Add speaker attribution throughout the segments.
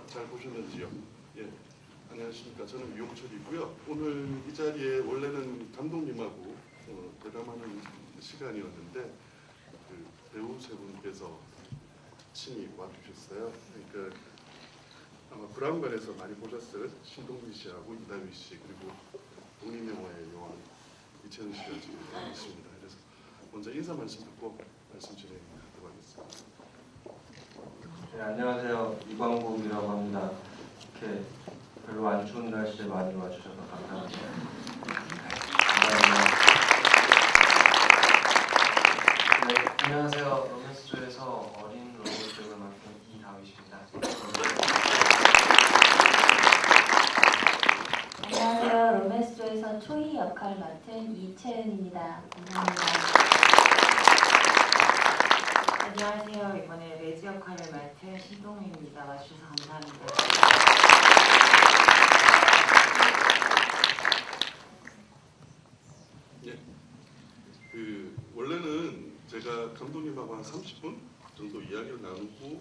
Speaker 1: 잘 보셨는지요? 예, 안녕하십니까. 저는 유용철이고요. 오늘 이 자리에 원래는 감독님하고 대담하는 시간이었는데 그 배우 세 분께서 친히 와주셨어요. 그러니까 아마 브라운관에서 많이 보셨을 신동민 씨하고 이다휘 씨 그리고 독립영화의 여왕 이채은 씨가 지금 있습니다. 그래서 먼저 인사 말씀 듣고 말씀 진행하도록 하겠습니다.
Speaker 2: 네, 안녕하세요. 이광복이라고 합니다. 이렇게 별로 안 추운 날씨에 많이 와주셔서 감사합니다. 감사합니다.
Speaker 3: 네, 안녕하세요. 로맨스조에서 어린 로봇 역을 맡은 이다휘입니다.
Speaker 4: 안녕하세요. 로맨스조에서 초이 역할 맡은 이채은입니다. 감사합니다.
Speaker 5: 안녕하세요. 이번에 레즈 역할을 맡은 신동민입니다. 와주셔서 감사합니다.
Speaker 1: 예, 원래는 제가 감독님하고 한 30분 정도 이야기를 나누고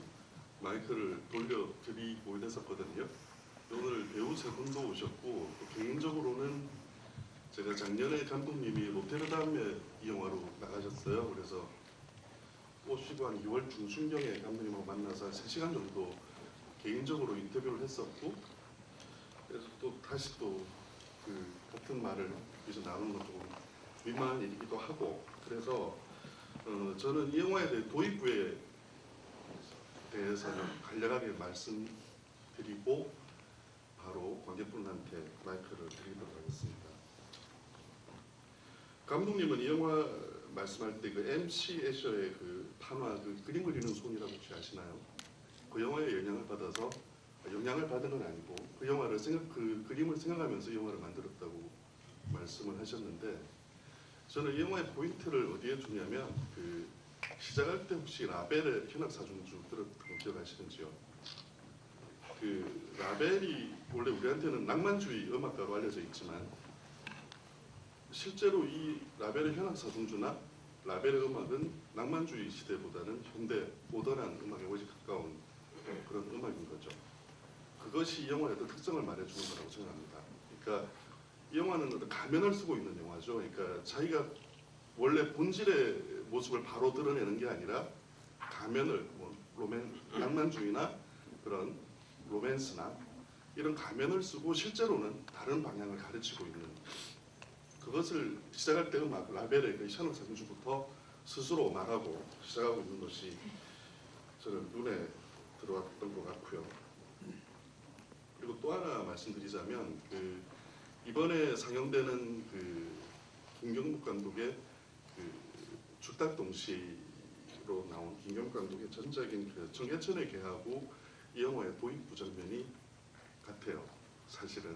Speaker 1: 마이크를 돌려드리고 이랬었거든요. 오늘 배우 세 분도 오셨고 또 개인적으로는 제가 작년에 감독님이 로테르담에 이 영화로 나가셨어요. 그래서 오시고 한 2월 중순경에 감독님하고 만나서 한 3시간 정도 개인적으로 인터뷰를 했었고 그래서 또 다시 또 그 같은 말을 여기서 나누는 건 조금 민망이기도 하고 그래서 저는 이 영화에 대해 도입부에 대해서는 간략하게 말씀드리고 바로 관객분한테 마이크를 드리도록 하겠습니다. 감독님은 이 영화 말씀할 때 그 MC 애셔의 그 판화 그 그림 그리는 손이라고 혹시 아시나요? 그 영화에 영향을 받아서 영향을 받은 건 아니고 그 영화를 그 그림을 생각하면서 이 영화를 만들었다고 말씀을 하셨는데 저는 이 영화의 포인트를 어디에 두냐면 그 시작할 때 혹시 라벨의 현악사중주 들었던 거 기억하시는지요? 그 라벨이 원래 우리한테는 낭만주의 음악가로 알려져 있지만 실제로 이 라벨의 현악사중주나 라벨의 음악은 낭만주의 시대보다는 현대 모던한 음악에 훨씬 가까운 그런 음악인 거죠. 그것이 이 영화의 어떤 특성을 말해주는 거라고 생각합니다. 그러니까 이 영화는 어떤 가면을 쓰고 있는 영화죠. 그러니까 자기가 원래 본질의 모습을 바로 드러내는 게 아니라 가면을 낭만주의나 그런 로맨스나 이런 가면을 쓰고 실제로는 다른 방향을 가르치고 있는 그것을 시작할 때 음악 라벨의 그 현악사중주부터 스스로 말하고 시작하고 있는 것이 저는 눈에 들어왔던 것 같고요. 그리고 또 하나 말씀드리자면 그 이번에 상영되는 그 김경묵 감독의 그 죽닭동시로 나온 김경묵 감독의 전작인 그 청계천의 개하고 이 영화의 도입부 장면이 같아요. 사실은.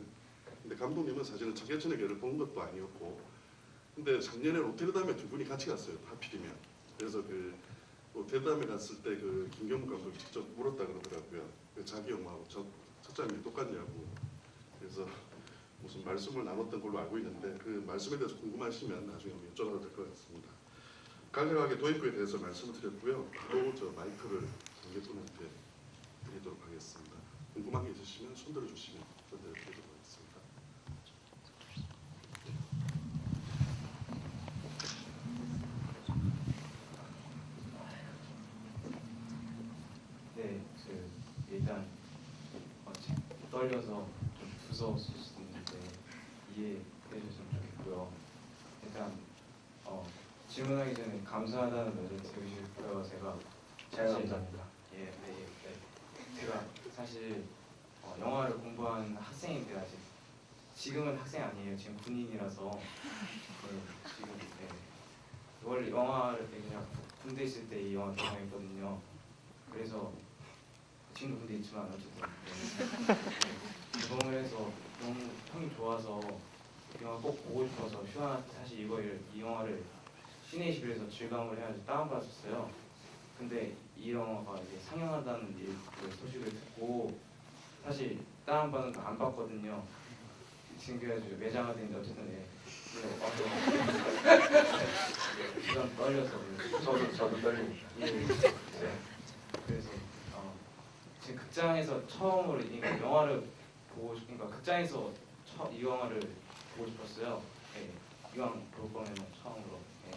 Speaker 1: 근데 감독님은 사실은 청계천의 개를 본 것도 아니었고 근데 작년에 로테르담에 두 분이 같이 갔어요. 하필이면. 그래서 그 로테르담에 갔을 때 그 김경묵 감독이 직접 물었다 그러더라고요. 자기 영화하고 첫 장면이 똑같냐고. 그래서 무슨 말씀을 나눴던 걸로 알고 있는데 그 말씀에 대해서 궁금하시면 나중에 여쭤봐도 될 것 같습니다. 간략하게 도입부에 대해서 말씀을 드렸고요. 바로 저 마이크를 관객분한테 드리도록 하겠습니다. 궁금한 게 있으시면 손 들어주시면 전달드리도록 하겠습니다.
Speaker 2: 네, 일단 떨려서 좀 무서웠을 수도 있는데 이해해 주셨으면 좋겠고요. 일단 질문하기 전에 감사하다는 말을 들으실 제가
Speaker 3: 잘 감사합니다.
Speaker 2: 예. 제가 사실 영화를 공부한 학생인데 아직 지금은 학생 아니에요. 지금 군인이라서 지금 원래 영화를 그냥 군대 있을 때 이 영화 개봉했거든요. 그래서 지금도 군대 있지만 어쨌든 개봉을 해서 너무 평이 좋아서 이 영화 꼭 보고 싶어서 휴아한테 사실 이 영화를 시내21에서 즐감을 해야지 다운받았어요. 근데 이 영화가 이제 상영한다는 그 소식을 듣고 사실 다운받은 거 안 봤거든요. 지금 그래가지고 매장화돼 있는데 어쨌든 부담 떨려서
Speaker 3: 저도 떨립니다.
Speaker 2: 그래서 지금 극장에서 처음으로 그러니까 영화를 보고 그러니까 극장에서 이 영화를 보고 싶었어요. 예, 이왕 볼 거면 처음으로. 예.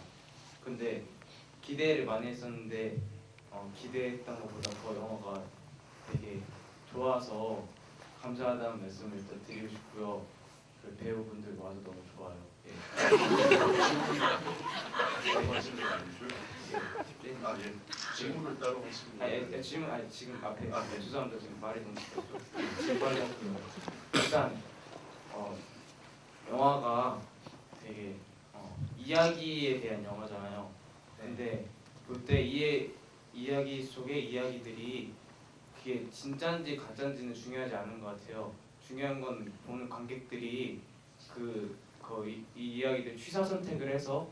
Speaker 2: 근데 기대를 많이 했었는데 기대했던 것보다 더 영화가 되게 좋아서 감사하다는 말씀을 일단 드리고 싶고요. 그 배우분들 와서 너무 좋아요. 예.
Speaker 1: 하시는 거 아니고요. 아 예. 질문을 따로 하시는 거예요.
Speaker 2: 질문 지금 앞에
Speaker 1: 아, 네.
Speaker 2: 죄송합니다. 지금 말이 너무 지금 빨리 할게요. 일단 영화가 되게 이야기에 대한 영화잖아요. 근데 그때 이야기 속의 이야기들이 그게 진짜인지 가짜인지는 중요하지 않은 것 같아요. 중요한 건 보는 관객들이 이 이야기들 취사 선택을 해서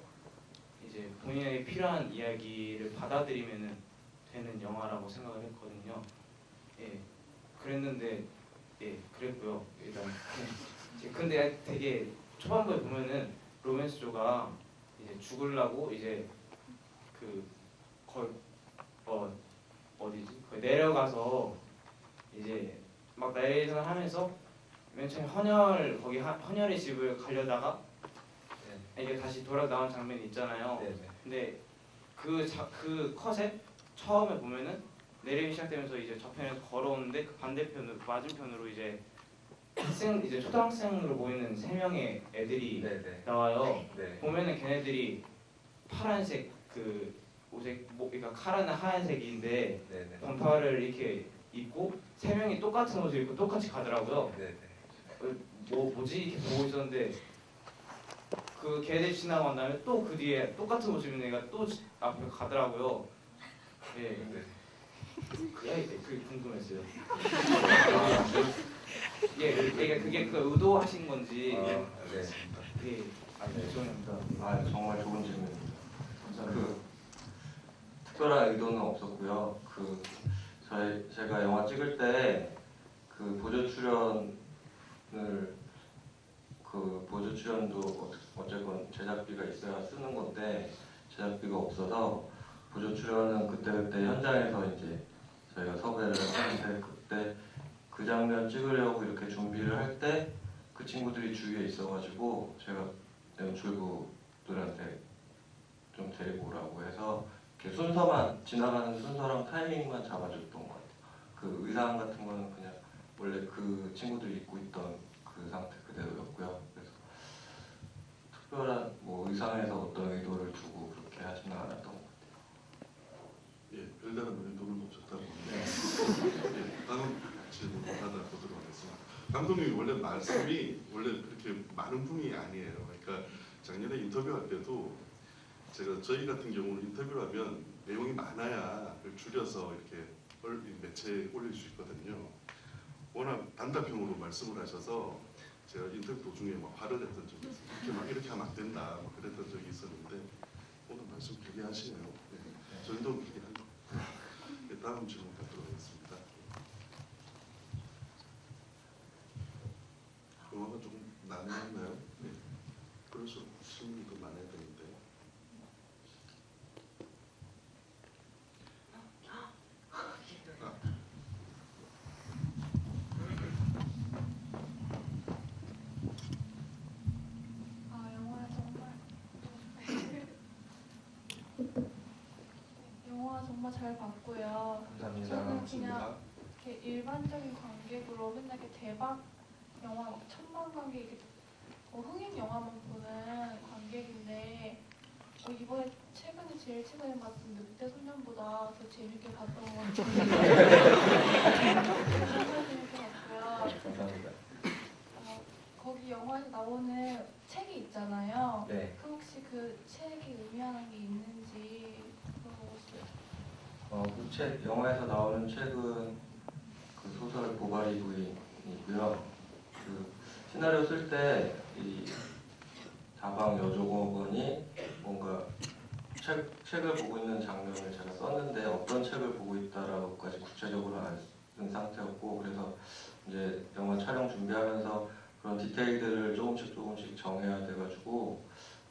Speaker 2: 이제 본인에게 필요한 이야기를 받아들이면 되는 영화라고 생각을 했거든요. 예, 그랬는데 예, 그랬고요. 일단 근데 되게 초반부에 보면은 로맨스조가 이제 죽으려고 이제 거의 어디지? 거의 내려가서 이제 막 내리선 하면서 맨 처음에 헌혈의 집을 가려다가 이게 다시 돌아 나온 장면이 있잖아요. 근데 그 컷에 처음에 보면은 내리기 시작되면서 이제 저편에서 걸어오는데 그 반대편으로 맞은편으로 이제 이제 초등학생으로 보이는 3명의 애들이 나와요. 보면은 걔네들이 파란색 그 옷에 그러니까 카라는 하얀색인데 반팔을 이렇게 입고 3명이 똑같은 옷을 입고 똑같이 가더라고요. 뭐지 이렇게 보고 있었는데 그 걔들 지나고 난 다음에 또 그 뒤에 똑같은 옷을 입는 애가 또 앞에 가더라고요. 예. 그게 궁금했어요. 그게 그 의도하신 건지. 예. 죄송합니다.
Speaker 3: 정말 좋은 질문입니다.
Speaker 2: 감사합니다.
Speaker 3: 특별한 의도는 없었고요. 제가 영화 찍을 때 보조 출연도 어쨌건 제작비가 있어야 쓰는 건데 제작비가 없어서 보조 출연은 그때 현장에서 이제 저희가 섭외를 하는데 그때 그 장면 찍으려고 이렇게 준비를 할 때 그 친구들이 주위에 있어가지고 제가 연출부들한테 좀 데리고 오라고 해서 이렇게 지나가는 순서랑 타이밍만 잡아줬던 것 같아요. 그 의상 같은 거는 그냥 원래 그 친구들이 입고 있던 그 상태 그대로였고요. 그래서 특별한 의상에서 어떤 의도를 두고 그렇게 하지는 않았던 것 같아요.
Speaker 1: 예, 별다른 의도는 없었다고 합니다. 예, 다음 질문 받아보도록 하겠습니다. 감독님이 원래 말씀이 원래 그렇게 많은 분이 아니에요. 그러니까 작년에 인터뷰할 때도 저희 같은 경우는 인터뷰를 하면 내용이 많아야 그걸 줄여서 이렇게 매체에 올릴 수 있거든요. 워낙 단답형으로 말씀을 하셔서 제가 인터뷰 도중에 막 화를 냈던 적이 있어요. 이렇게 하면 안 된다 그랬던 적이 있었는데 오늘 말씀 길게 하시네요. 네. 저희도 길게 합니다. 네, 다음 질문 받도록 하겠습니다. 영화가 조금 나뉘었나요? 네. 그래서 질문이 더 많아야 되는데.
Speaker 6: 영화 정말 잘 봤고요.
Speaker 3: 감사합니다.
Speaker 6: 저는 그냥 이렇게 일반적인 관객으로 맨날 이렇게 대박 영화 막 1000만 관객 이렇게 흥행 영화만 보는 관객인데 이번에 최근에 봤던 늑대 소년보다 더 재밌게 봤던 것 같아요. 정말 재밌게 봤고요.
Speaker 3: 감사합니다.
Speaker 6: 거기 영화에서 나오는 책이 있잖아요.
Speaker 3: 네.
Speaker 6: 그 혹시 그 책이 의미하는 게 있는지 물어보고 싶어요.
Speaker 3: 영화에서 나오는 책은 그 소설 보바리 부인이고요. 그 시나리오 쓸 때 이 다방 여조공원이 뭔가 책을 보고 있는 장면을 제가 썼는데 어떤 책을 보고 있다라고까지 구체적으로 안 쓴 상태였고 그래서 이제 영화 촬영 준비하면서 그런 디테일들을 조금씩 정해야 돼가지고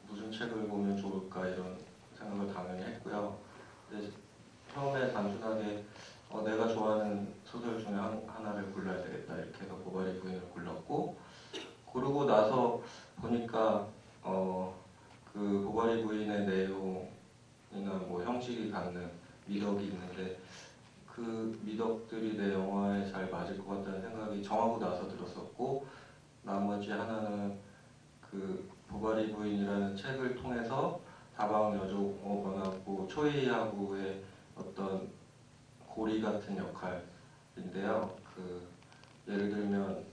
Speaker 3: 무슨 책을 보면 좋을까 이런 생각을 당연히 했고요. 근데 처음에 단순하게 내가 좋아하는 소설 중에 하나를 골라야 되겠다 이렇게 해서 보바리 부인을 골랐고, 고르고 나서 보니까 그 보바리 부인의 내용이나 뭐 형식이 갖는 미덕이 있는데 그 미덕들이 내 영화에 잘 맞을 것 같다는 생각이 정하고 나서 들었었고, 나머지 하나는 그 보바리 부인이라는 책을 통해서 다방 여종업원하고 초이하고의 어떤 고리 같은 역할인데요. 그 예를 들면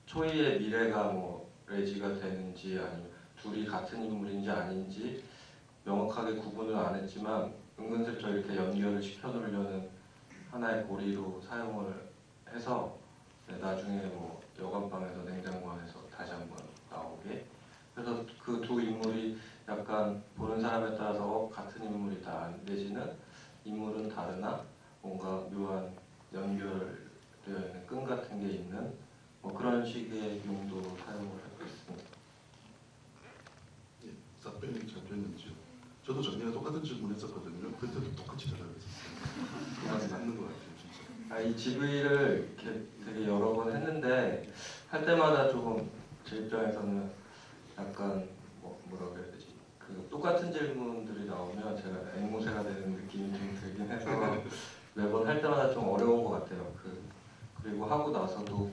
Speaker 3: 초이의 미래가 뭐 레지가 되는지 아니면 둘이 같은 인물인지 아닌지 명확하게 구분을 안 했지만 은근슬쩍 이렇게 연결을 시켜놓으려는 하나의 고리로 사용을 해서 나중에 뭐 여관방에서 냉장고 안에서 다시 한번 나오게, 그래서 그 두 인물이 약간 보는 사람에 따라서 같은 인물이다 내지는 인물은 다르나 뭔가 묘한 연결되어 있는 끈 같은 게 있는 뭐 그런 식의 용도로 사용을 하고 있습니다.
Speaker 1: 예, 답변이 잘 됐는지요? 저도 작년에 똑같은 질문했었거든요. 그때도 똑같이 대답했었어요. 그게 맞는 것 같아요, 진짜.
Speaker 3: 이 GV를 이렇게 되게 여러 번 했는데 할 때마다 조금 제 입장에서는 약간 뭐라 그래야 되지? 그 똑같은 질문들이 나오면 제가 앵무새가 되는 느낌이 좀 들긴 해서 매번 할 때마다 좀 어려운 것 같아요. 그리고 하고 나서도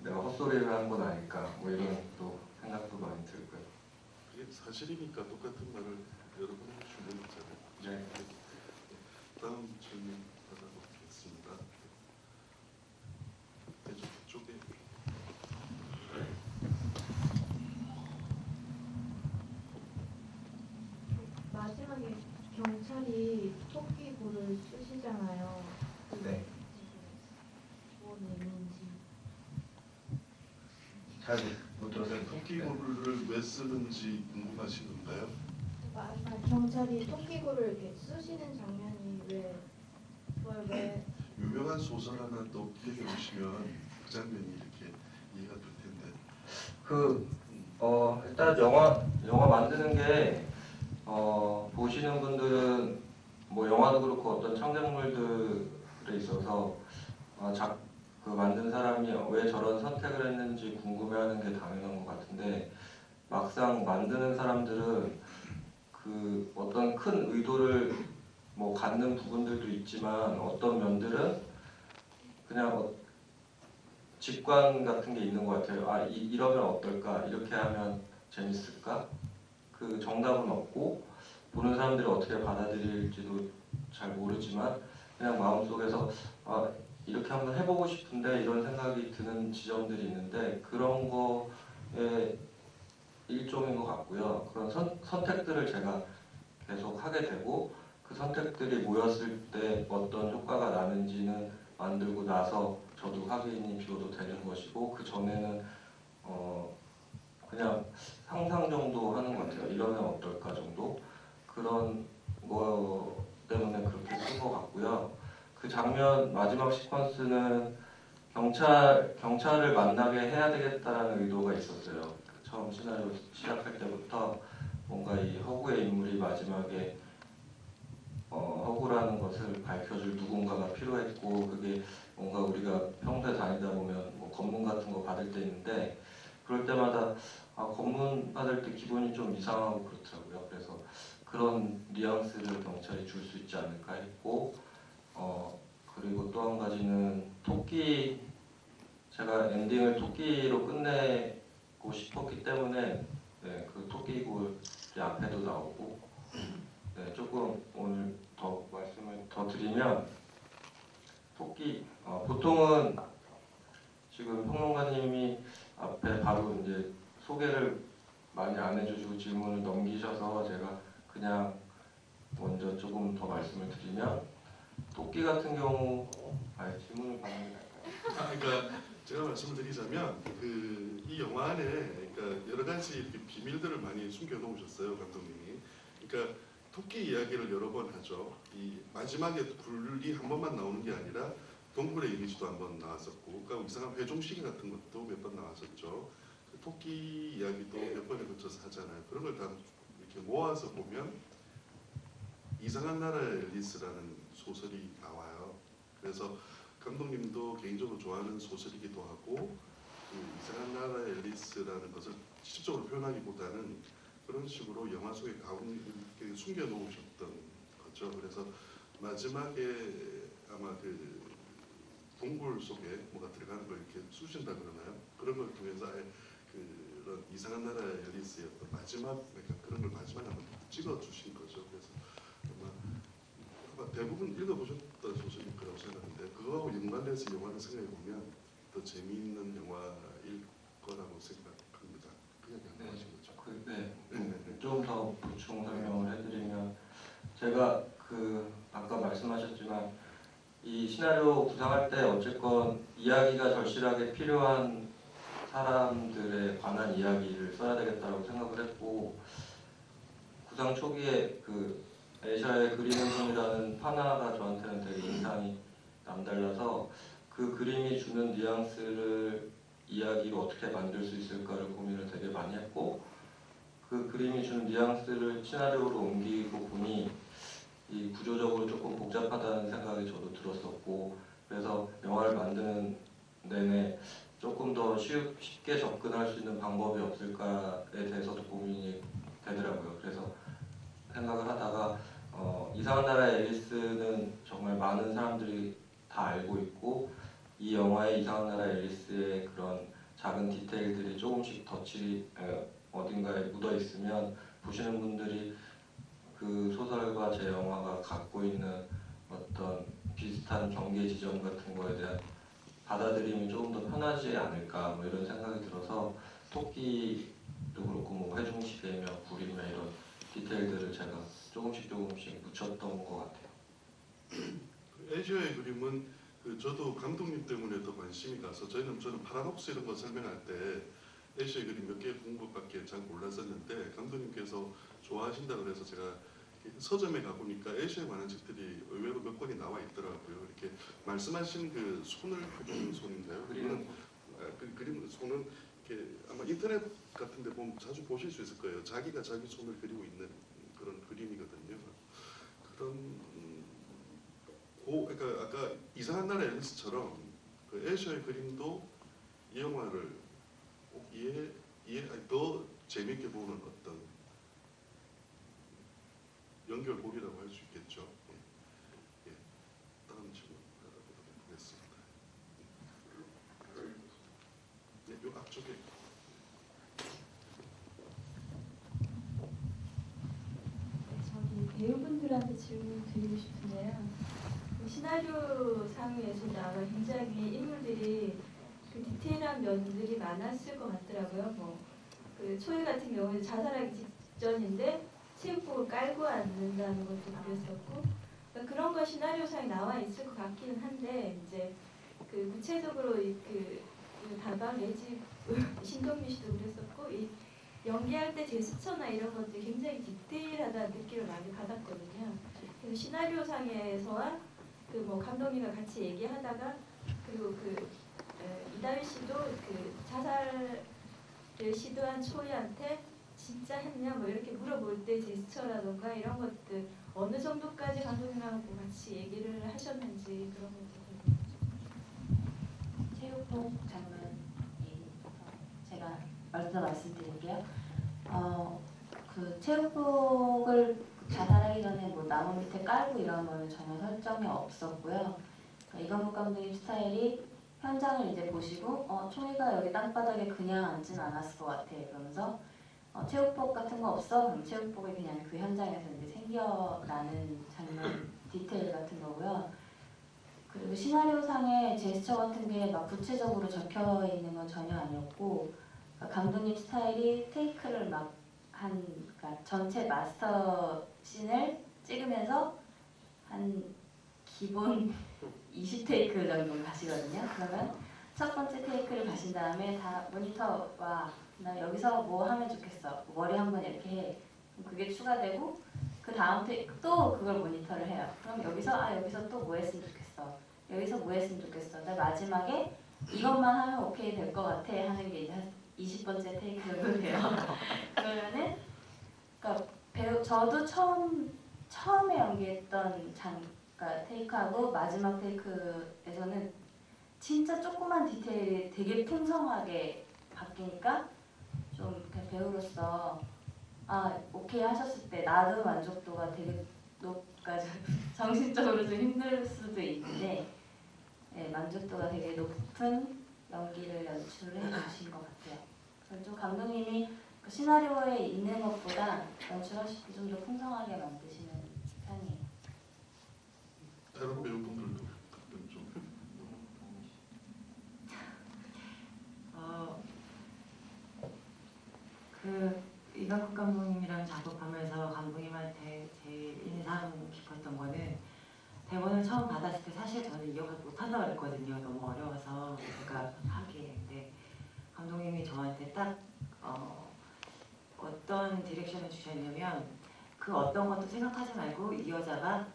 Speaker 3: 내가 헛소리를 한 건 아닐까 뭐 이런 또 생각도 많이 들고요.
Speaker 1: 그게 사실이니까 똑같은 말을 여러 번 해주면 되잖아요.
Speaker 3: 네.
Speaker 1: 다음 질문 받아보겠습니다. 이쪽에
Speaker 7: 마지막에 경찰이 토끼고를 쓰시잖아요.
Speaker 3: 네.
Speaker 7: 뭔 의미인지.
Speaker 3: 잘 못 들었어요.
Speaker 1: 토끼고를 왜 쓰는지 궁금하신 건가요?
Speaker 7: 경찰이 토끼고를 이렇게 쓰시는 장면이 왜 그걸 왜
Speaker 1: 유명한 소설 하나 또 기억해 보시면 그 장면이 이렇게 이해가 될 텐데.
Speaker 3: 일단 영화 만드는 게 보시는 분들은 뭐 영화도 그렇고 어떤 창작물들에 있어서 그 만든 사람이 왜 저런 선택을 했는지 궁금해하는 게 당연한 것 같은데, 막상 만드는 사람들은 그 어떤 큰 의도를 뭐 갖는 부분들도 있지만 어떤 면들은 그냥 직관 같은 게 있는 것 같아요. 이러면 어떨까? 이렇게 하면 재밌을까? 그 정답은 없고 보는 사람들이 어떻게 받아들일지도 잘 모르지만 그냥 마음속에서 이렇게 한번 해보고 싶은데 이런 생각이 드는 지점들이 있는데 그런 거에 일종인 것 같고요. 그런 선택들을 제가 계속 하게 되고 그 선택들이 모였을 때 어떤 효과가 나는지는 만들고 나서 저도 확인이 비로소 되는 것이고, 그 전에는 그냥 상상 정도 하는 것 같아요. 이러면 어떨까 정도? 그런 거 때문에 그렇게 쓴 것 같고요. 그 장면 마지막 시퀀스는 경찰을 만나게 해야 되겠다는 의도가 있었어요. 처음 시나리오 시작할 때부터 뭔가 이 허구의 인물이 마지막에 허구라는 것을 밝혀줄 누군가가 필요했고, 그게 뭔가 우리가 평소에 다니다 보면 뭐 검문 같은 거 받을 때 있는데 그럴 때마다 검문 받을 때 기분이 좀 이상하고 그렇더라고요. 그래서 그런 뉘앙스를 경찰이 줄 수 있지 않을까 했고, 그리고 또 한 가지는 제가 엔딩을 토끼로 끝내고 싶었기 때문에 그 토끼굴이 앞에도 나오고, 조금 오늘 더 말씀을 더 드리면 보통은 지금 평론가님이 앞에 바로 이제 소개를 많이 안 해주시고 질문을 넘기셔서 제가 그냥 먼저 조금 더 말씀을 드리면, 토끼 같은 경우 질문을 받는 게 나을까요?
Speaker 1: 그러니까 제가 말씀을 드리자면 이 영화 안에 그러니까 여러 가지 이렇게 비밀들을 많이 숨겨놓으셨어요, 감독님이. 그러니까 토끼 이야기를 여러 번 하죠. 이 마지막에 굴이 한 번만 나오는 게 아니라 동굴의 이미지도 한 번 나왔었고, 그러니까 이상한 회종시계 같은 것도 몇 번 나왔었죠. 그 토끼 이야기도 몇 번에 걸쳐서 하잖아요. 그런 걸 다 이렇게 모아서 보면 이상한 나라의 앨리스라는 소설이 나와요. 그래서 감독님도 개인적으로 좋아하는 소설이기도 하고 그 이상한 나라의 앨리스라는 것을 직접적으로 표현하기보다는 그런 식으로 영화 속에 숨겨놓으셨던 거죠. 그래서 마지막에 아마 그 동굴 속에 뭐가 들어가는 걸 이렇게 쑤신다 그러나요? 그런 걸 통해서 아예 그런 이상한 나라의 앨리스의 어떤 마지막 그러니까 그런 걸 마지막에 한번 찍어주신 거죠. 그래서 아마 대부분 읽어보셨던 소설일 거라고 생각하는데 그거하고 연관돼서 영화를 생각해 보면 더 재미있는 영화일 거라고 생각합니다. 그 이야기 한 번 하신 거죠.
Speaker 3: 좀 더 보충 설명을 해드리면 제가 아까 말씀하셨지만 이 시나리오 구상할 때 어쨌건 이야기가 절실하게 필요한 사람들에 관한 이야기를 써야 되겠다고 생각을 했고 구상 초기에 그 에이샤의 그리는 손이라는 판화가 저한테는 되게 인상이 남달라서 그 그림이 주는 뉘앙스를 이야기로 어떻게 만들 수 있을까를 고민을 되게 많이 했고 그 그림이 주는 뉘앙스를 시나리오로 옮기고 보니 이 구조적으로 조금 복잡하다는 생각이 저도 들었었고 그래서 영화를 만드는 내내 조금 더 쉽게 접근할 수 있는 방법이 없을까에 대해서도 고민이 되더라고요. 그래서 생각을 하다가 이상한 나라의 앨리스는 정말 많은 사람들이 다 알고 있고 이 영화의 이상한 나라의 앨리스의 그런 작은 디테일들이 조금씩 어딘가에 묻어 있으면 보시는 분들이 그 소설과 제 영화가 갖고 있는 어떤 비슷한 경계 지점 같은 거에 대한 받아들임이 조금 더 편하지 않을까 뭐 이런 생각이 들어서 토끼도 그렇고 뭐 회중시계며 구리며 이런 디테일들을 제가 조금씩 묻혔던 것 같아요.
Speaker 1: 에이시아의 그림은 저도 감독님 때문에 더 관심이 가서 저는 파라독스 이런 거 설명할 때 에이시아의 그림 몇 개 본 것밖에 잘 몰랐었는데 감독님께서 좋아하신다 그래서 제가 서점에 가보니까 에이시아에 관한 책들이 의외로 몇 권이 나와 있더라고요. 이렇게 말씀하신 그 손을 그리는 손인가요? 그림 손은 이렇게 아마 인터넷 같은 데 보면 자주 보실 수 있을 거예요. 자기가 자기 손을 그리고 있는 그런 그림이거든요. 그런 그러니까 아까 이상한 나라 앨리스처럼 그 에이시아의 그림도 이 영화를 꼭 더 재미있게 보는 어떤 연결고리라고 할 수 있겠죠. 예. 다음 질문 알아보도록 하겠습니다. 네, 요 앞쪽에.
Speaker 8: 저기 배우분들한테 질문 드리고 싶은데요. 그 시나리오 상에서도 아마 굉장히 인물들이 그 디테일한 면들이 많았을 것 같더라고요. 그 초이 같은 경우는 자살하기 직전인데 체육복을 깔고 앉는다는 것도 그랬었고 그러니까 그런 거 시나리오상에 나와 있을 것 같기는 한데 이제 그 구체적으로 그 다방 내지 신동민 씨도 그랬었고 이 연기할 때 제스처나 이런 것들이 굉장히 디테일하다는 느낌을 많이 받았거든요. 그래서 시나리오상에서와 그 뭐 감독님과 같이 얘기하다가 그리고 이다희 씨도 그 자살을 시도한 초이한테 진짜 했냐 뭐 이렇게 물어볼 때 제스처라던가 이런 것들 어느 정도까지 감독님하고 같이 얘기를 하셨는지 그런 것도 궁금해요.
Speaker 4: 체육복 장면이 제가 먼저 말씀드릴게요. 그 체육복을 자살하기 전에 뭐 나무 밑에 깔고 이런 거는 전혀 설정이 없었고요. 그러니까 이건국 감독님 스타일이 현장을 이제 보시고 초이가 여기 땅바닥에 그냥 앉진 않았을 것 같아 그러면서 체육복 같은 거 없어? 그럼 체육복이 그냥 그 현장에서 이제 생겨나는 장면 디테일 같은 거고요. 그리고 시나리오상에 제스처 같은 게 막 구체적으로 적혀 있는 건 전혀 아니었고 그러니까 감독님 스타일이 테이크를 그러니까 전체 마스터 씬을 찍으면서 한 기본 20테이크 정도 가시거든요. 그러면 첫 번째 테이크를 가신 다음에 다 모니터 와, 나 여기서 뭐 하면 좋겠어. 머리 한번 이렇게 해. 그게 추가되고 그 다음 테이크 또 그걸 모니터를 해요. 그럼 여기서 또 뭐 했으면 좋겠어. 여기서 뭐 했으면 좋겠어. 근데 마지막에 이것만 하면 오케이 될 것 같아 하는 게 이제 한 20번째 테이크 정도 돼요. 그러면은 그러니까 저도 처음에 연기했던 그러니까 테이크하고 마지막 테이크에서는 진짜 조그만 디테일이 되게 풍성하게 바뀌니까 좀 그냥 배우로서 아 오케이 하셨을 때 나도 만족도가 되게 높까지 정신적으로 좀 힘들 수도 있는데 네, 만족도가 되게 높은 연기를 연출을 해주신 것 같아요. 그래서 좀 감독님이 그 시나리오에 있는 것보다 연출하실 때 좀 더 풍성하게 만드시는 편이에요.
Speaker 1: 다른 배우분들도 답변 좀.
Speaker 5: 그 이강국 감독님이랑 작업하면서 감독님한테 제일 인상 깊었던 거는 대본을 처음 받았을 때 사실 저는 이어가지 못한다고 그랬거든요. 너무 어려워서 제가 하기에. 근데 감독님이 저한테 딱 어떤 디렉션을 주셨냐면 그 어떤 것도 생각하지 말고 이 여자가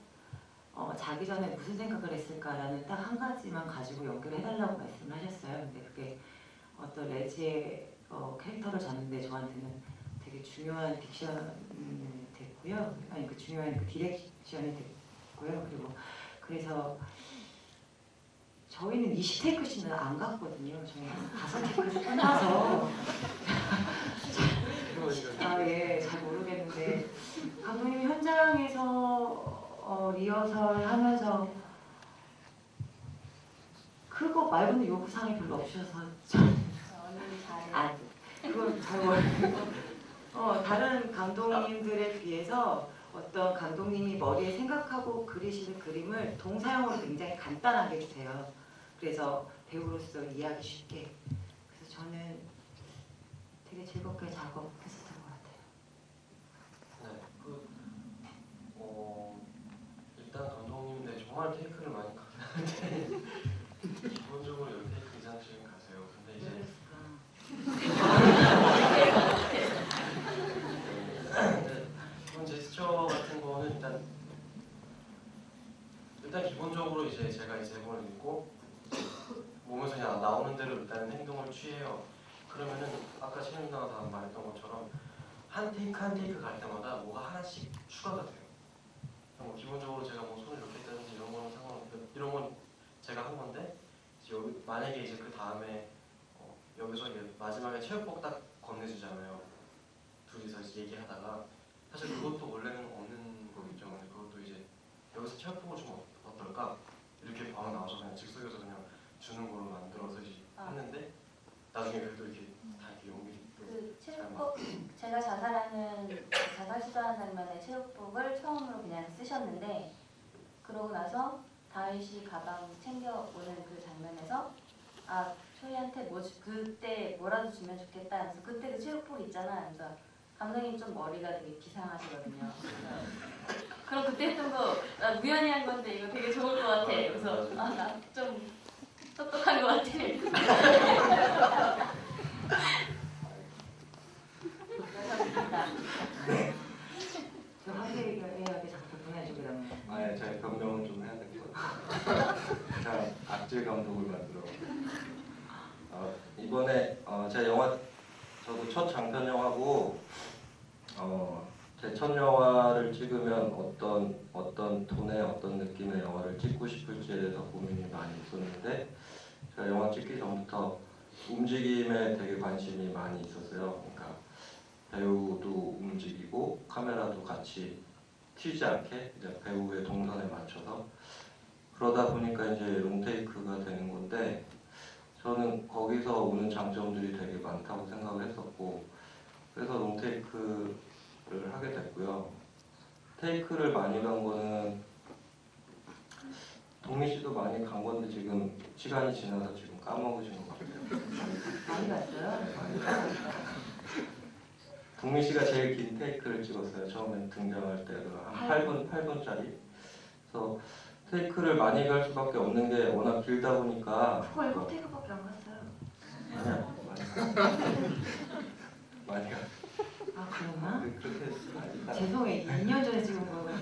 Speaker 5: 자기 전에 무슨 생각을 했을까라는 딱 한 가지만 가지고 연기를 해달라고 말씀을 하셨어요. 근데 그게 어떤 레지의 캐릭터를 잡는데 저한테는 되게 중요한 딕션이 됐고요. 아니 그 중요한 그 디렉션이 됐고요. 그리고 그래서 저희는 20테이크씩은 안 갔거든요. 저희는 5테이크에서 끝나서 잘 모르겠는데 감독님이 현장에서 리허설 하면서 그거 말고는 요구사항이 별로 없으셔서 그걸 잘 모르겠고 다른 감독님들에 비해서 어떤 감독님이 머리에 생각하고 그리시는 그림을 동사용으로 굉장히 간단하게 주세요. 그래서 배우로서 이해하기 쉽게. 그래서 저는 되게 즐겁게 작업했었던 것 같아요.
Speaker 3: 네, 일단 감독님인데 정말 테이크를 많이 가는데 기본적으로 10테이크 이상씩은 가세요. 근데 이제 그런 제스처 같은 거는 일단 기본적으로 이제 제가 이 제목을 읽고 몸에서 그냥 나오는 대로 일단 행동을 취해요. 그러면은 아까 신현 누나가 다 말했던 것처럼 한 테이크 갈 때마다 뭐가 하나씩 추가가 돼요. 뭐 기본적으로 제가 뭐 손을 이렇게 했다든지 이런 거는 상관없고 이런 건 제가 한 건데 여기 만약에 이제 그 다음에 여기서 이제 마지막에 체육복 딱 건네주잖아요. 둘이서 이제 얘기하다가 사실 그것도 원래는 없는 거겠죠. 근데 그것도 이제 여기서 체육복을 주면 어떨까? 이렇게 바로 나와서 그냥 즉석에서 그냥 주는 걸로 만들어서 이제 했는데 나중에 그래도 이렇게 다 이렇게 연기
Speaker 4: 그 체육복 제가 자살 시도하는 장면에 체육복을 처음으로 그냥 쓰셨는데 그러고 나서 다희 씨 가방 챙겨오는 그 장면에서 아 초이한테 그때 뭐라도 주면 좋겠다. 그래서 그때 그 체육복 있잖아. 그래서 감독님 좀 머리가 되게 기상하시거든요. 그럼 그때 했던 거 나 우연히 한 건데 이거 되게 좋을 것 같아. 그래서 아 나 좀 똑똑한 것 같아.
Speaker 5: 저 학생에게 자꾸 보내주고 그러면
Speaker 3: 아예 제가 변명은 좀 해야 될 것 같아요. 제가 악질 감독을 만들어. 이번에 제 영화 저도 첫 장편 영화고 제 첫 영화를 찍으면 어떤 톤의 어떤 느낌의 영화를 찍고 싶을지에 대해서 고민이 많이 있었는데 제가 영화 찍기 전부터 움직임에 되게 관심이 많이 있었어요. 그러니까 배우도 움직이고 카메라도 같이 튀지 않게 이제 배우의 동선에 맞춰서 그러다 보니까 이제 롱테이크가 되는 건데 저는 거기서 오는 장점들이 되게 많다고 생각을 했었고 그래서 롱테이크를 하게 됐고요. 테이크를 많이 간 거는 동미 씨도 많이 간 건데 지금 시간이 지나서 지금 까먹으신 것 같아요.
Speaker 5: 많이 갔어요?
Speaker 3: 동미 씨가 제일 긴 테이크를 찍었어요. 처음에 등장할 때 한 8분짜리. 그래서 테이크를 많이 갈 수밖에 없는 게 워낙 길다 보니까
Speaker 5: 그거 7테이크밖에 안 갔어요.
Speaker 3: 아니야 많이 가.
Speaker 5: 아 그랬나?
Speaker 3: 그렇게 아니다.
Speaker 5: 죄송해요. 2년 전에 찍은 거예요.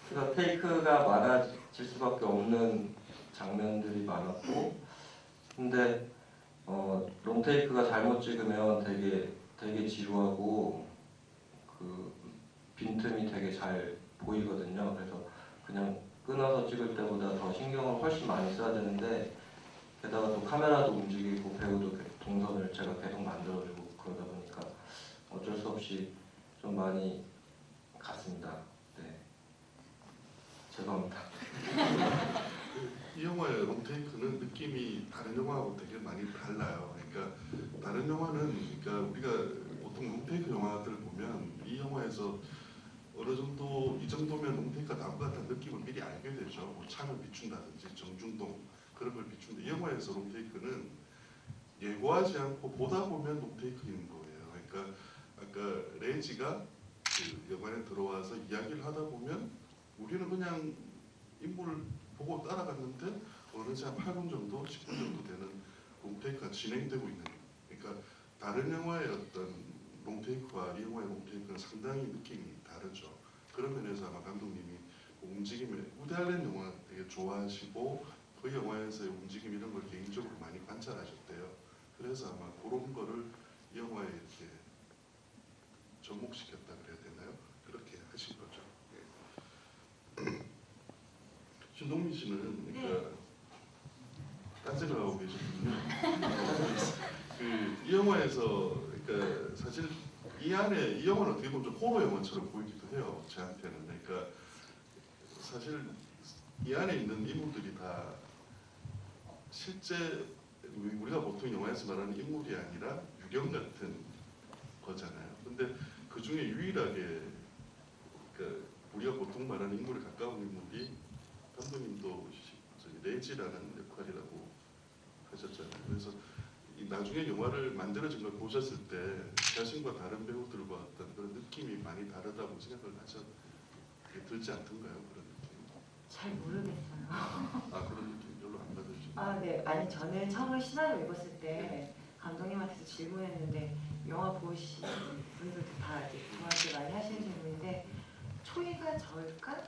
Speaker 3: 그래서 테이크가 많아질 수밖에 없는 장면들이 많았고 근데 롱테이크가 잘못 찍으면 되게 지루하고 그 빈틈이 되게 잘 보이거든요. 그래서 그냥 끊어서 찍을 때보다 더 신경을 훨씬 많이 써야 되는데 게다가 또 카메라도 움직이고 배우도 동선을 제가 계속 만들어주고 그러다 보니까 어쩔 수 없이 좀 많이 갔습니다. 네, 죄송합니다.
Speaker 1: 이 영화의 롱테이크는 느낌이 다른 영화하고 되게 많이 달라요. 그러니까 다른 영화는 그러니까 우리가 보통 롱테이크 영화들을 보면 이 영화에서 어느 정도 이 정도면 롱테이크가 나올 것 같다는 느낌을 미리 알게 되죠. 뭐 창을 비춘다든지 정중동 그런 걸 비춘데 이 영화에서 롱테이크는 예고하지 않고 보다 보면 롱테이크인 거예요. 그러니까 아까 레지가 그 영화에 들어와서 이야기를 하다 보면 우리는 그냥 인물을 보고 따라갔는데 어느새 한 8분 정도, 10분 정도 되는 롱테이크가 진행되고 있는 거예요. 그러니까 다른 영화의 어떤 롱테이크와 이 영화의 롱테이크는 상당히 느낌이 다르죠. 그런 면에서 아마 감독님이 움직임을 우디 알렌 영화 되게 좋아하시고 그 영화에서의 움직임 이런 걸 개인적으로 많이 관찰하셨대요. 그래서 아마 그런 거를 이 영화에 이렇게 접목시켰다 그래야 되나요? 그렇게 하신 거죠. 예. 신동민 씨는 그러니까 딴 생각하고 계셨군요. 이 영화에서 그러니까 사실 이 안에 이 영화는 어떻게 보면 좀 호러 영화처럼 보이기도 해요. 저한테는. 그러니까 사실 이 안에 있는 인물들이 다 실제 우리가 보통 영화에서 말하는 인물이 아니라 유령 같은 거잖아요. 근데 그 중에 유일하게 그러니까 우리가 보통 말하는 인물에 가까운 인물이 감독님도 레지라는 역할이라고 하셨잖아요. 그래서 나중에 영화를 만들어진 걸 보셨을 때 자신과 다른 배우들과 어떤 그런 느낌이 많이 다르다고 생각을 들지 않던가요? 그런 느낌?
Speaker 5: 잘 모르겠어요.
Speaker 1: 아 그런 느낌 별로 안 받으시나요?
Speaker 5: 아, 네. 아니 저는 처음에 시나리오 읽었을 때 감독님한테서 질문했는데 영화 보신 분들도 다 이제 저한테 많이 하시는 질문인데 초이가 저일까?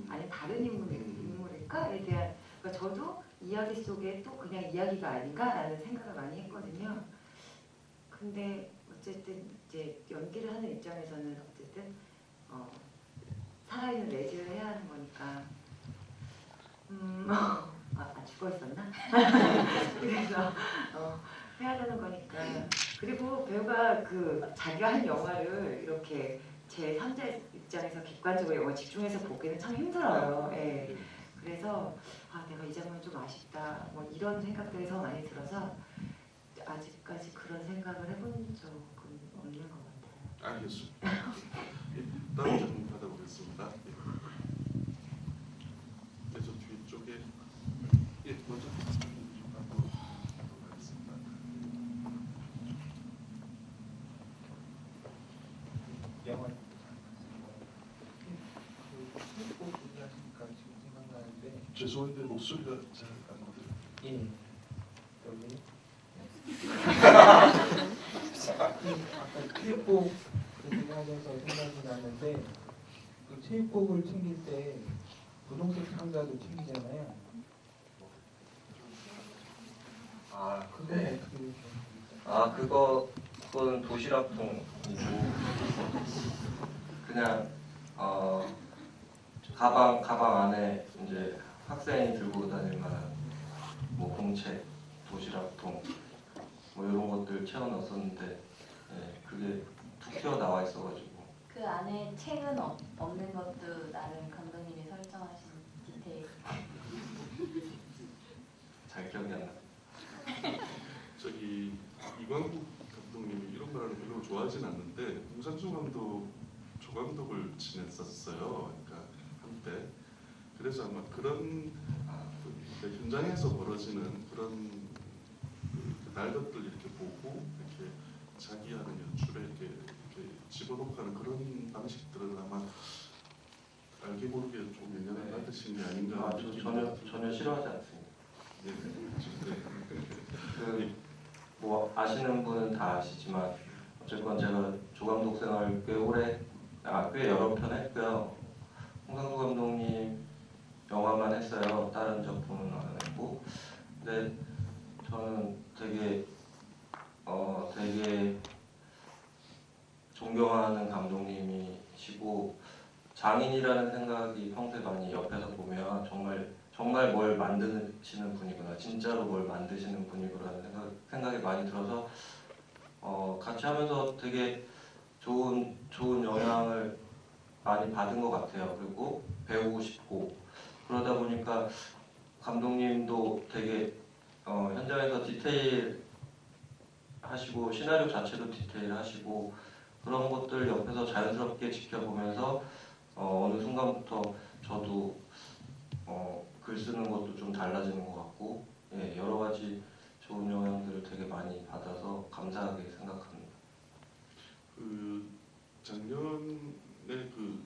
Speaker 5: 아니 다른 인물일까에 대한 그러니까 저도 이야기 속에 또 그냥 이야기가 아닌가라는 생각을 많이 했거든요. 근데 어쨌든 이제 연기를 하는 입장에서는 어쨌든 살아있는 레지를 해야 하는 거니까 죽어 있었나? 그래서 해야 되는 거니까 그리고 배우가 그 자기가 한 영화를 이렇게 제 3자 입장에서 객관적으로 영화 집중해서 보기는 참 힘들어요. 예. 그래서 내가 이 장면 좀 아쉽다 뭐 이런 생각들이 더 많이 들어서 아직까지 그런 생각을 해본 적은 없는 것 같아요.
Speaker 1: 알겠습니다. 다음 질문 받아보겠습니다. 그래서 뒤쪽에 먼저 받고 하겠습니다.
Speaker 9: 영화 꼭 얘기하시니까 지금 생각나는데
Speaker 1: 죄송한데 목소리가 잘 안 들려요.
Speaker 9: 예 여기 아까 체육복 얘기하면서 생각이 나는데 그 체육복을 챙길 때 분홍색 상자도 챙기잖아요.
Speaker 3: 네.
Speaker 9: 어떻게
Speaker 3: 그건 도시락통이고 그냥 가방 안에 이제 학생이 들고 다닐 만한 뭐 공책, 도시락통 뭐 이런 것들 채워 넣었었는데 그게 툭 튀어 나와 있어가지고
Speaker 4: 그 안에 책은 없는 것도 나름 감독님이 설정하신 디테일.
Speaker 3: 잘 기억이 안 나.
Speaker 1: 저기 이광국 감독님이 이런 걸 하는 별로 좋아하진 않는데 홍상수 감독, 조감독을 지냈었어요. 그러니까 한때. 그래서 아마 그런 현장에서 벌어지는 그런 날 것들 이렇게 보고 이렇게 자기 하는 연출에 이렇게 집어넣고 하는 그런 방식들은 아마 알게 모르게 좀 영향을 받으신 게 아닌가.
Speaker 3: 전혀 싫어하지 않습니다.
Speaker 1: 네.
Speaker 3: 뭐 아시는 분은 다 아시지만 어쨌건 제가 조감독 생활 꽤 여러 편 했고요. 홍상수 감독님 영화만 했어요. 다른 작품은 안 했고. 근데 저는 되게 존경하는 감독님이시고 장인이라는 생각이 평소에 많이 옆에서 보면 정말 뭘 만드시는 분이구나, 진짜로 뭘 만드시는 분이구나라는 생각이 많이 들어서 같이 하면서 되게 좋은 영향을 많이 받은 것 같아요. 그리고 배우고 싶고 그러다 보니까 감독님도 되게 현장에서 디테일 하시고 시나리오 자체도 디테일 하시고 그런 것들 옆에서 자연스럽게 지켜보면서 어느 순간부터 저도 글 쓰는 것도 좀 달라지는 것 같고, 예, 여러 가지 좋은 영향들을 되게 많이 받아서 감사하게 생각합니다.
Speaker 1: 그 작년에 그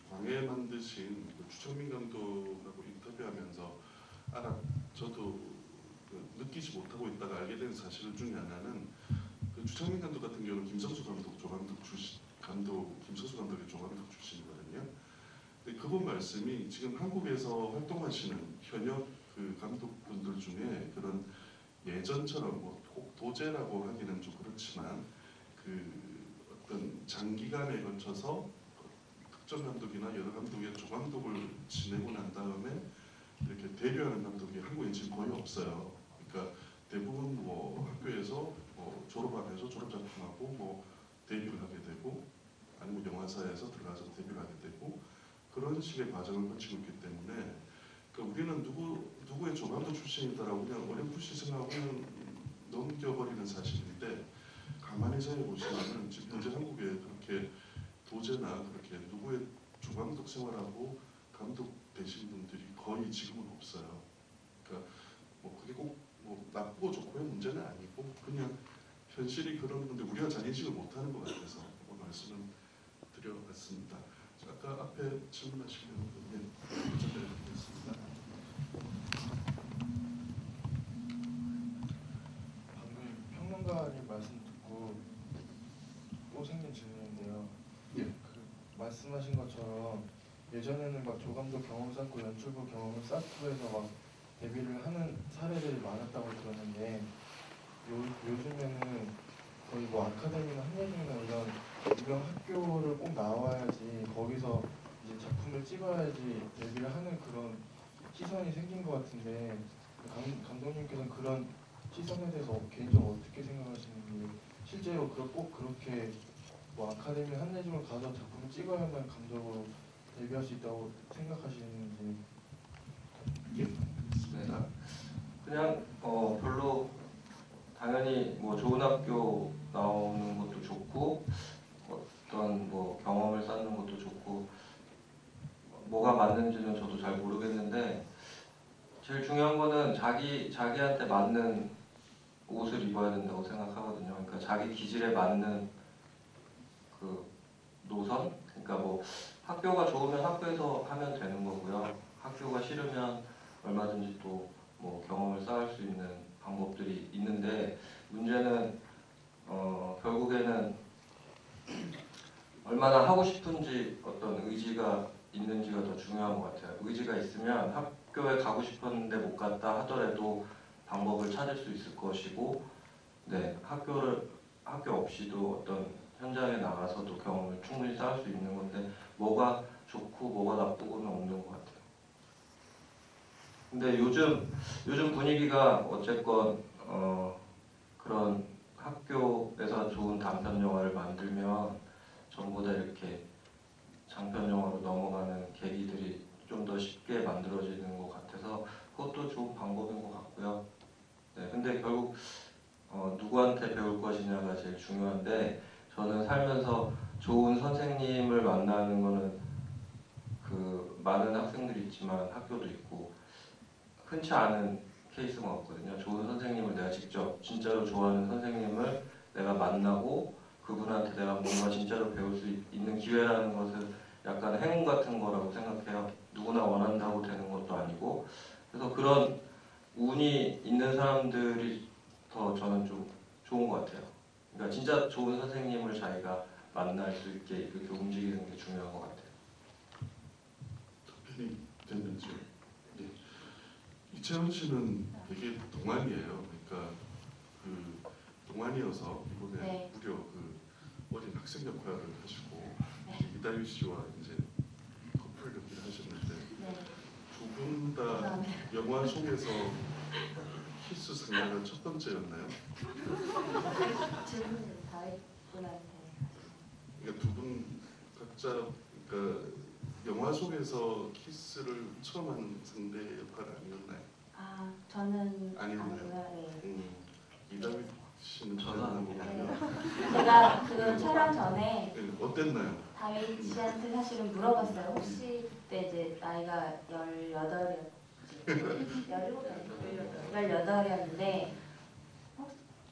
Speaker 1: 광해 만드신 그 주창민 감독하고 인터뷰하면서 저도 느끼지 못하고 있다가 알게 된 사실 중에 하나는 그 주창민 감독 같은 경우는 김성수 감독 김성수 감독의 조감독 출신이거든요. 근데 그분 말씀이 지금 한국에서 활동하시는 현역 그 감독분들 중에 그런 예전처럼 꼭 도제라고 하기는 좀 그렇지만 그 어떤 장기간에 걸쳐서 특정 감독이나 여러 감독의 조감독을 지내고 난 다음에 이렇게 데뷔하는 감독이 한국엔 지금 거의 없어요. 그러니까 대부분 학교에서 졸업하면서 졸업작품하고 데뷔를 하게 되고 아니면 영화사에서 들어가서 데뷔를 하게 되고 그런 식의 과정을 거치고 있기 때문에 그러니까 우리는 누구의 조감독 출신이다라고 그냥 어렴풋이 생각하고 넘겨버리는 사실인데 가만히 생각해보시면 지금 현재 한국에 그렇게 도제나 그렇게 누구의 조감독 생활하고 감독 되신 분들이 거의 지금은 없어요. 그러니까 그게 꼭 나쁘고 좋고의 문제는 아니고 그냥 현실이 그런 건데 우리가 잘 인식을 못하는 것 같아서 말씀을 드려봤습니다. 아까 앞에 질문하신 분님 답변드리겠습니다.
Speaker 10: 방금 평론가님 말씀 듣고 또 생긴 질문인데요.
Speaker 1: 예.
Speaker 10: 그 말씀하신 것처럼 예전에는 막 조감독 경험 쌓고 연출부 경험을 쌓고 해서 막 데뷔를 하는 사례들이 많았다고 들었는데 요즘에는 거의 아카데미나 한예종이나 이런 유명 학교를 꼭 나와야지 거기서 이제 작품을 찍어야지 데뷔를 하는 그런 시선이 생긴 것 같은데 감독님께서는 그런 시선에 대해서 개인적으로 어떻게 생각하시는지 실제로 꼭 그렇게 아카데미 한예종을 가서 작품을 찍어야만 감독으로 데뷔할 수 있다고 생각하시는지.
Speaker 1: 예, 알겠습니다.
Speaker 3: 그냥 별로 당연히 좋은 학교 나오는 것도 좋고 어떤 경험을 쌓는 것도 좋고 뭐가 맞는지는 저도 잘 모르겠는데 제일 중요한 거는 자기한테 맞는 옷을 입어야 된다고 생각하거든요. 그러니까 자기 기질에 맞는 그 노선, 그러니까 학교가 좋으면 학교에서 하면 되는 거고요. 학교가 싫으면 얼마든지 또 경험을 쌓을 수 있는 방법들이 있는데 문제는 결국에는 얼마나 하고 싶은지 어떤 의지가 있는지가 더 중요한 것 같아요. 의지가 있으면 학교에 가고 싶었는데 못 갔다 하더라도 방법을 찾을 수 있을 것이고, 네, 학교 없이도 어떤 현장에 나가서도 경험을 충분히 쌓을 수 있는 건데 뭐가 좋고 뭐가 나쁘고는 없는 것 같아요. 근데 요즘 분위기가 어쨌건 그런 학교에서 좋은 단편 영화를 만들면 전보다 이렇게 장편 영화로 넘어가는 계기들이 좀 더 쉽게 만들어지는 것 같아서 그것도 좋은 방법인 것 같고요. 네, 근데 결국 누구한테 배울 것이냐가 제일 중요한데 저는 살면서 좋은 선생님을 만나는 거는 많은 학생들이 있지만 학교도 있고 흔치 않은 케이스가 없거든요. 좋은 선생님을 내가 직접 진짜로 좋아하는 선생님을 내가 만나고 그분한테 내가 뭔가 진짜로 배울 수 있는 기회라는 것은 약간 행운 같은 거라고 생각해요. 누구나 원한다고 되는 것도 아니고. 그래서 그런 운이 있는 사람들이 더 저는 좀 좋은 것 같아요. 그러니까 진짜 좋은 선생님을 자기가 만날 수 있게 이렇게 움직이는 게 중요한 것 같아요.
Speaker 1: 답변이 됐는지. 예. 이채원 씨는 되게 동안이에요. 그러니까 동안이어서 이번에
Speaker 4: 네.
Speaker 1: 무려 어린 학생 역할을 하시고 이다유 씨와 이제 분 다
Speaker 4: 감사합니다.
Speaker 1: 영화 속에서 키스 상대가 첫 번째였나요?
Speaker 4: 질문을 다윗 분한테.
Speaker 1: 그러니까 두 분 각자 그러니까 영화 속에서 키스를 처음 한 상대 역할 아니었나요?
Speaker 4: 아 저는
Speaker 1: 아니었나요?
Speaker 4: 네.
Speaker 1: 이다윗 씨는
Speaker 3: 저는 아닙니다.
Speaker 4: 네. 제가 그 촬영 전에
Speaker 1: 어땠나요?
Speaker 4: 다윗 씨한테 사실은 물어봤어요. 혹시 그때 이제 나이가 18이었지. 18이었는데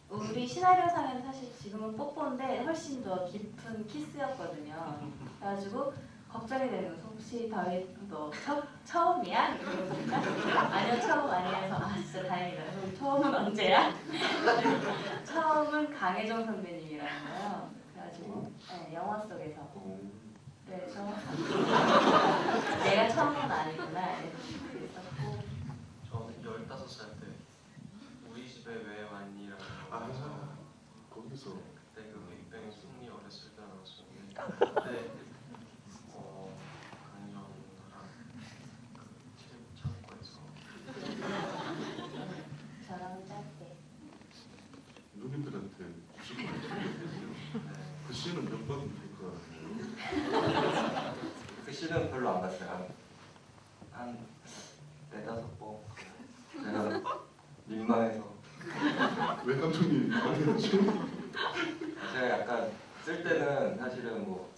Speaker 4: 우리 시나리오상에는 사실 지금은 뽀뽀인데 훨씬 더 깊은 키스였거든요. 그래가지고 걱정이 되는 거죠. 혹시 다윗 너 처음이야? 이러니까 아니요 처음 아니야 해서 아 진짜 다행이다. 그럼 처음은 언제야? 처음은 강혜정 선배님이라는 거예요. 그래가지고 네, 영화 속에서 그래서 내가 처음은 아니구나 이렇게 있었고
Speaker 3: 저는 15살 때 우리 집에 왜 왔니라는
Speaker 1: 거기서
Speaker 3: 그때 그 빅뱅 승리 어렸을 때 나왔었는데 그때 강희정이랑 그 체육 창고에서
Speaker 4: 저랑 짧게
Speaker 1: 누님들한테 무슨 말이에요? 그 씨는 몇 번 볼 것 같아요?
Speaker 3: 그 씨는 별로 안 봤어요. 한 4-5번 제가 민망해서
Speaker 1: 왜 감독님이 방해하죠?
Speaker 3: 제가 약간 쓸 때는 사실은 뭐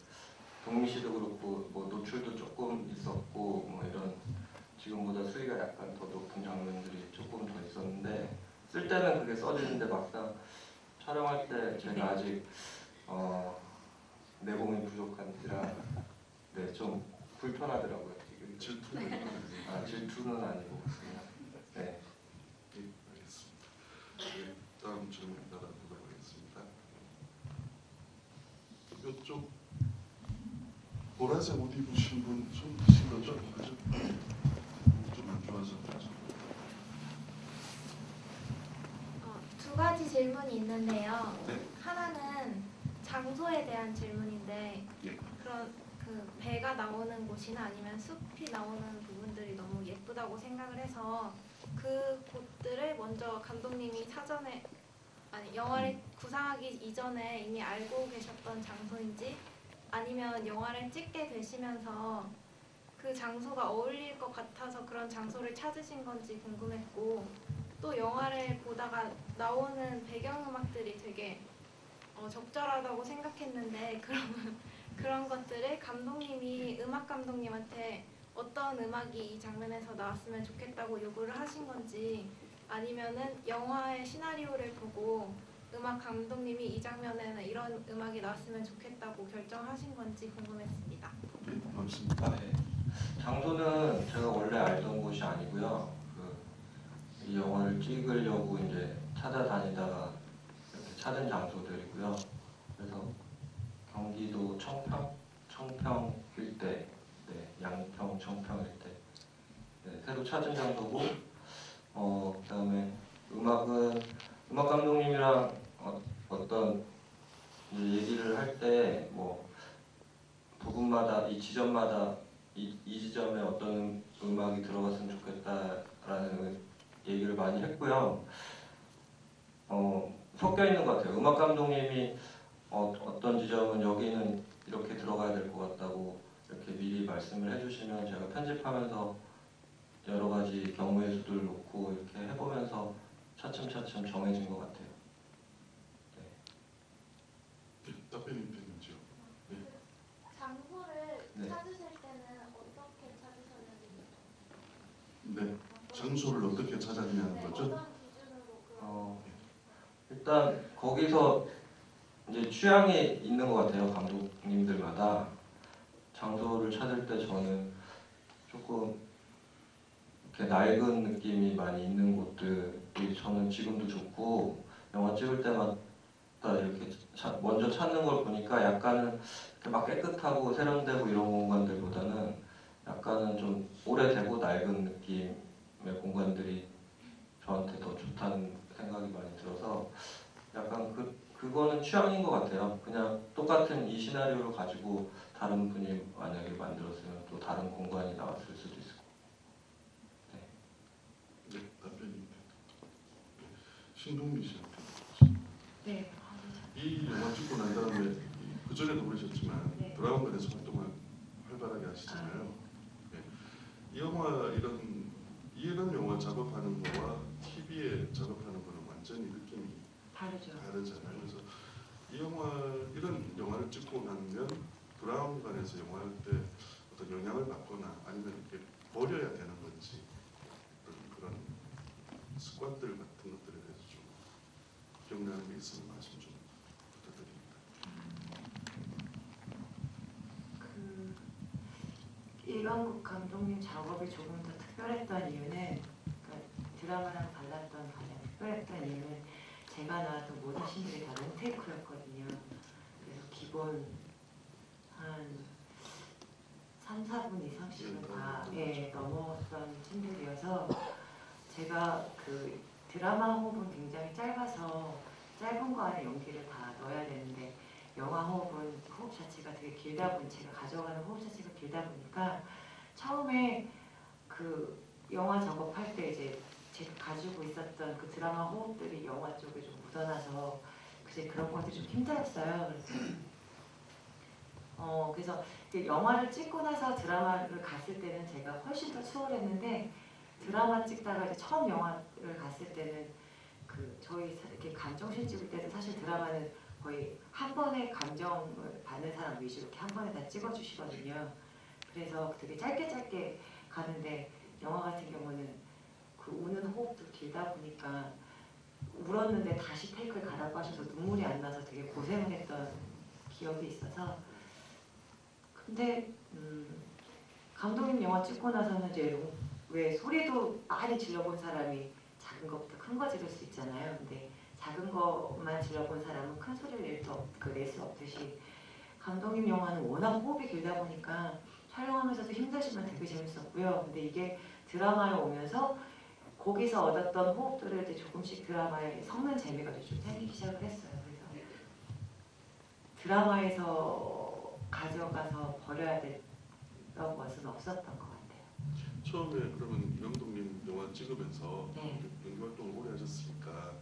Speaker 3: 동민 씨도 그렇고 뭐 노출도 조금 있었고 뭐 이런 지금보다 수위가 약간 더 높은 장면들이 조금 더 있었는데 쓸 때는 그게 써지는데 막상 촬영할 때 제가 아직 내공이 부족한지라 네, 좀 불편하더라고요.
Speaker 1: 질투는
Speaker 3: 질투는 아니고 그냥 네.
Speaker 1: 알겠습니다. 네, 다음 질문 받아보도록 하겠습니다. 이쪽 보라색 옷 입으신 분 손이신 거죠? 그죠? 좀 안 좋아서 그렇죠.
Speaker 11: 두 가지 질문이 있는데요.
Speaker 1: 네.
Speaker 11: 하나는 장소에 대한 질문인데
Speaker 1: 예.
Speaker 11: 그런 그 배가 나오는 곳이나 아니면 숲이 나오는 부분들이 너무 예쁘다고 생각을 해서 그 곳들을 먼저 감독님이 사전에 아니 영화를 구상하기 이전에 이미 알고 계셨던 장소인지 아니면 영화를 찍게 되시면서 그 장소가 어울릴 것 같아서 그런 장소를 찾으신 건지 궁금했고 또 영화를 보다가 나오는 배경음악들이 되게 적절하다고 생각했는데 그런 것들을 감독님이 음악 감독님한테 어떤 음악이 이 장면에서 나왔으면 좋겠다고 요구를 하신 건지 아니면은 영화의 시나리오를 보고 음악 감독님이 이 장면에는 이런 음악이 나왔으면 좋겠다고 결정하신 건지 궁금했습니다.
Speaker 1: 네, 고맙습니다.
Speaker 3: 네. 장소는 제가 원래 알던 곳이 아니고요. 이 영화를 찍으려고 이제 찾아다니다가 이렇게 찾은 장소들이고요. 그래서 경기도 청평 일대, 네, 양평, 청평 일대 네, 새로 찾은 장소고 그다음에 음악은 음악 감독님이랑 어떤 얘기를 할 때 뭐 부분마다 이 지점마다 이 지점에 어떤 음악이 들어갔으면 좋겠다라는 얘기를 많이 했고요. 섞여 있는 것 같아요. 음악 감독님이 어떤 지점은 여기는 이렇게 들어가야 될 것 같다고 이렇게 미리 말씀을 해주시면 제가 편집하면서 여러 가지 경우의 수들을 놓고 이렇게 해보면서 차츰차츰 정해진 것 같아요.
Speaker 1: 네, 답변이 되는지요? 네.
Speaker 11: 장소를
Speaker 3: 네.
Speaker 11: 찾으실 때는 어떻게 찾으셨는지
Speaker 1: 네. 장소를 어떻게 찾았냐는 거죠?
Speaker 11: 어떤 기준으로
Speaker 3: 일단 거기서 이제 취향이 있는 것 같아요. 감독님들마다 장소를 찾을 때 저는 조금 이렇게 낡은 느낌이 많이 있는 곳들이 저는 지금도 좋고 영화 찍을 때마다 이렇게 먼저 찾는 걸 보니까 약간은 이렇게 막 깨끗하고 세련되고 이런 공간들보다는 약간은 좀 오래되고 낡은 느낌의 공간들이 저한테 더 좋다는 생각이 많이 들어서 약간 그거는 취향인 것 같아요. 그냥 똑같은 이 시나리오를 가지고 다른 분이 만약에 만들었으면 또 다른 공간이 나왔을 수도 있을
Speaker 1: 신동미 씨한테
Speaker 5: 네.
Speaker 1: 이 영화 찍고 난 다음에 그 전에도 그러셨지만
Speaker 5: 네.
Speaker 1: 드라마관에서 활동을 활발하게 하시잖아요. 네. 이 영화 이런 영화 작업하는 거와 TV에 작업하는 거는 완전히 느낌이
Speaker 5: 다르죠.
Speaker 1: 다르잖아요. 그래서 이 영화 이런 영화를 찍고 나면 드라마관에서 영화할 때 어떤 영향을 받거나 아니면 이렇게 버려야 되는 건지 그런 습관들 같은 것들에 대해서 좀 기억나는 게 있으면 말씀 좀 부탁드립니다.
Speaker 5: 그 이강국 감독님 작업이 조금 더 특별했던 이유는 그러니까 드라마랑 달랐던 가장 특별했던 이유는 제가 나왔던 모든 신들이 다 롱테이크였거든요. 그래서 기본 한 3, 4분 이상씩은 다 넘었던 신들이어서 제가 그 드라마 호흡은 굉장히 짧아서 짧은 거 안에 연기를 다 넣어야 되는데 영화 호흡은 호흡 자체가 되게 길다 보니 제가 가져가는 호흡 자체가 길다 보니까 처음에 그 영화 작업할 때 이제 제가 가지고 있었던 그 드라마 호흡들이 영화 쪽에 좀 묻어나서 이제 그런 것들이 좀 힘들었어요. 그래서 그 영화를 찍고 나서 드라마를 갔을 때는 제가 훨씬 더 수월했는데 드라마 찍다가 이제 처음 영화를 갔을 때는 그 저희 이렇게 감정실 찍을 때도 사실 드라마는 거의 한 번에 감정을 받는 사람 위주로 이렇게 한 번에 다 찍어주시거든요. 그래서 되게 짧게 가는데 영화 같은 경우는 그 우는 호흡도 길다 보니까 울었는데 다시 테이크를 가라고 하셔서 눈물이 안 나서 되게 고생을 했던 기억이 있어서 근데 감독님 영화 찍고 나서는 이제 왜 소리도 많이 질러본 사람이 작은 것부터 큰 거 지를 수 있잖아요. 근데 작은 것만 질러본 사람은 큰 소리를 낼 수 없듯이 감독님 영화는 워낙 호흡이 길다 보니까 촬영하면서도 힘드시면 되게 재밌었고요. 근데 이게 드라마에 오면서 거기서 얻었던 호흡들을 이제 조금씩 드라마에 섞는 재미가 좀 생기기 시작을 했어요. 그래서 드라마에서 가져가서 버려야 됐던 것은 없었던 것 같아요.
Speaker 1: 처음에 그러면 이 감독님 영화 찍으면서
Speaker 5: 네.
Speaker 1: 연기 활동을 오래 하셨으니까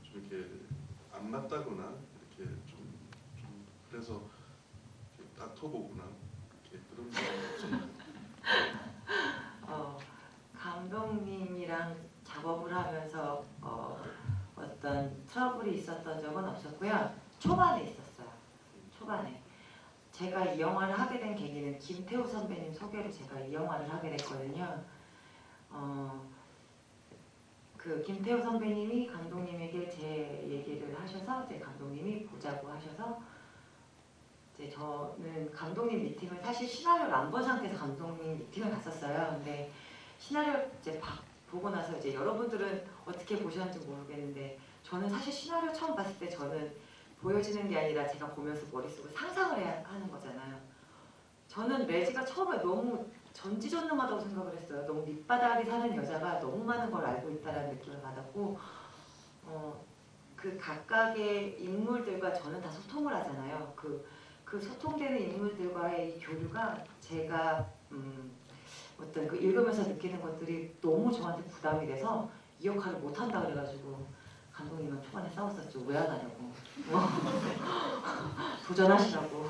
Speaker 1: 좀 이렇게 안 맞다거나 이렇게 좀 그래서 다퉈보거나 이렇게 그런 거 없었나요?
Speaker 5: 감독님이랑 작업을 하면서 어떤 트러블이 있었던 적은 없었고요. 초반에 있었어요. 초반에. 제가 이 영화를 하게 된 계기는 김태우 선배님 소개로 제가 이 영화를 하게 됐거든요. 그 김태우 선배님이 감독님에게 제 얘기를 하셔서 이제 감독님이 보자고 하셔서 이제 저는 감독님 미팅을 사실 시나리오를 안 본 상태에서 감독님 미팅을 갔었어요. 근데 시나리오 이제 보고 나서 이제 여러분들은 어떻게 보셨는지 모르겠는데 저는 사실 시나리오 처음 봤을 때 저는 보여지는 게 아니라 제가 보면서 머릿속에 상상을 해야 하는 거잖아요. 저는 레지가 처음에 너무 전지전능하다고 생각을 했어요. 너무 밑바닥에 사는 여자가 너무 많은 걸 알고 있다는 느낌을 받았고 그 각각의 인물들과 저는 다 소통을 하잖아요. 그 소통되는 인물들과의 이 교류가 제가 어떤 그 읽으면서 느끼는 것들이 너무 저한테 부담이 돼서 이 역할을 못한다 그래가지고 감독님은 초반에 싸웠었죠. 왜 안 하냐고. 도전하시라고.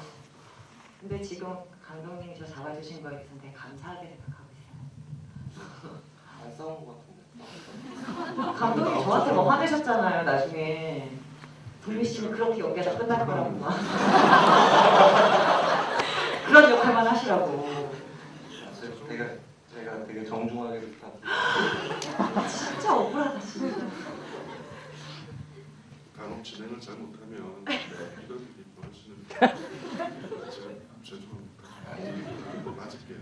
Speaker 5: 근데 지금 감독님이 저 잡아주신 거에 대해서 되게 감사하게 생각하고 있어요.
Speaker 3: 안 싸운 것 같은데.
Speaker 5: 감독님 저한테 뭐 화내셨잖아요. 나중에. 돌미 씨는 그렇게 연기하다 끝날 거라고 막. 그런 역할만 하시라고.
Speaker 3: 제가 되게 정중하게 부탁드립니다.
Speaker 5: 진짜 억울하다 진짜.
Speaker 1: 간혹 진행을 잘못하면 이런 일이 벌어지는 제가 죄송합니다. 맞을게요.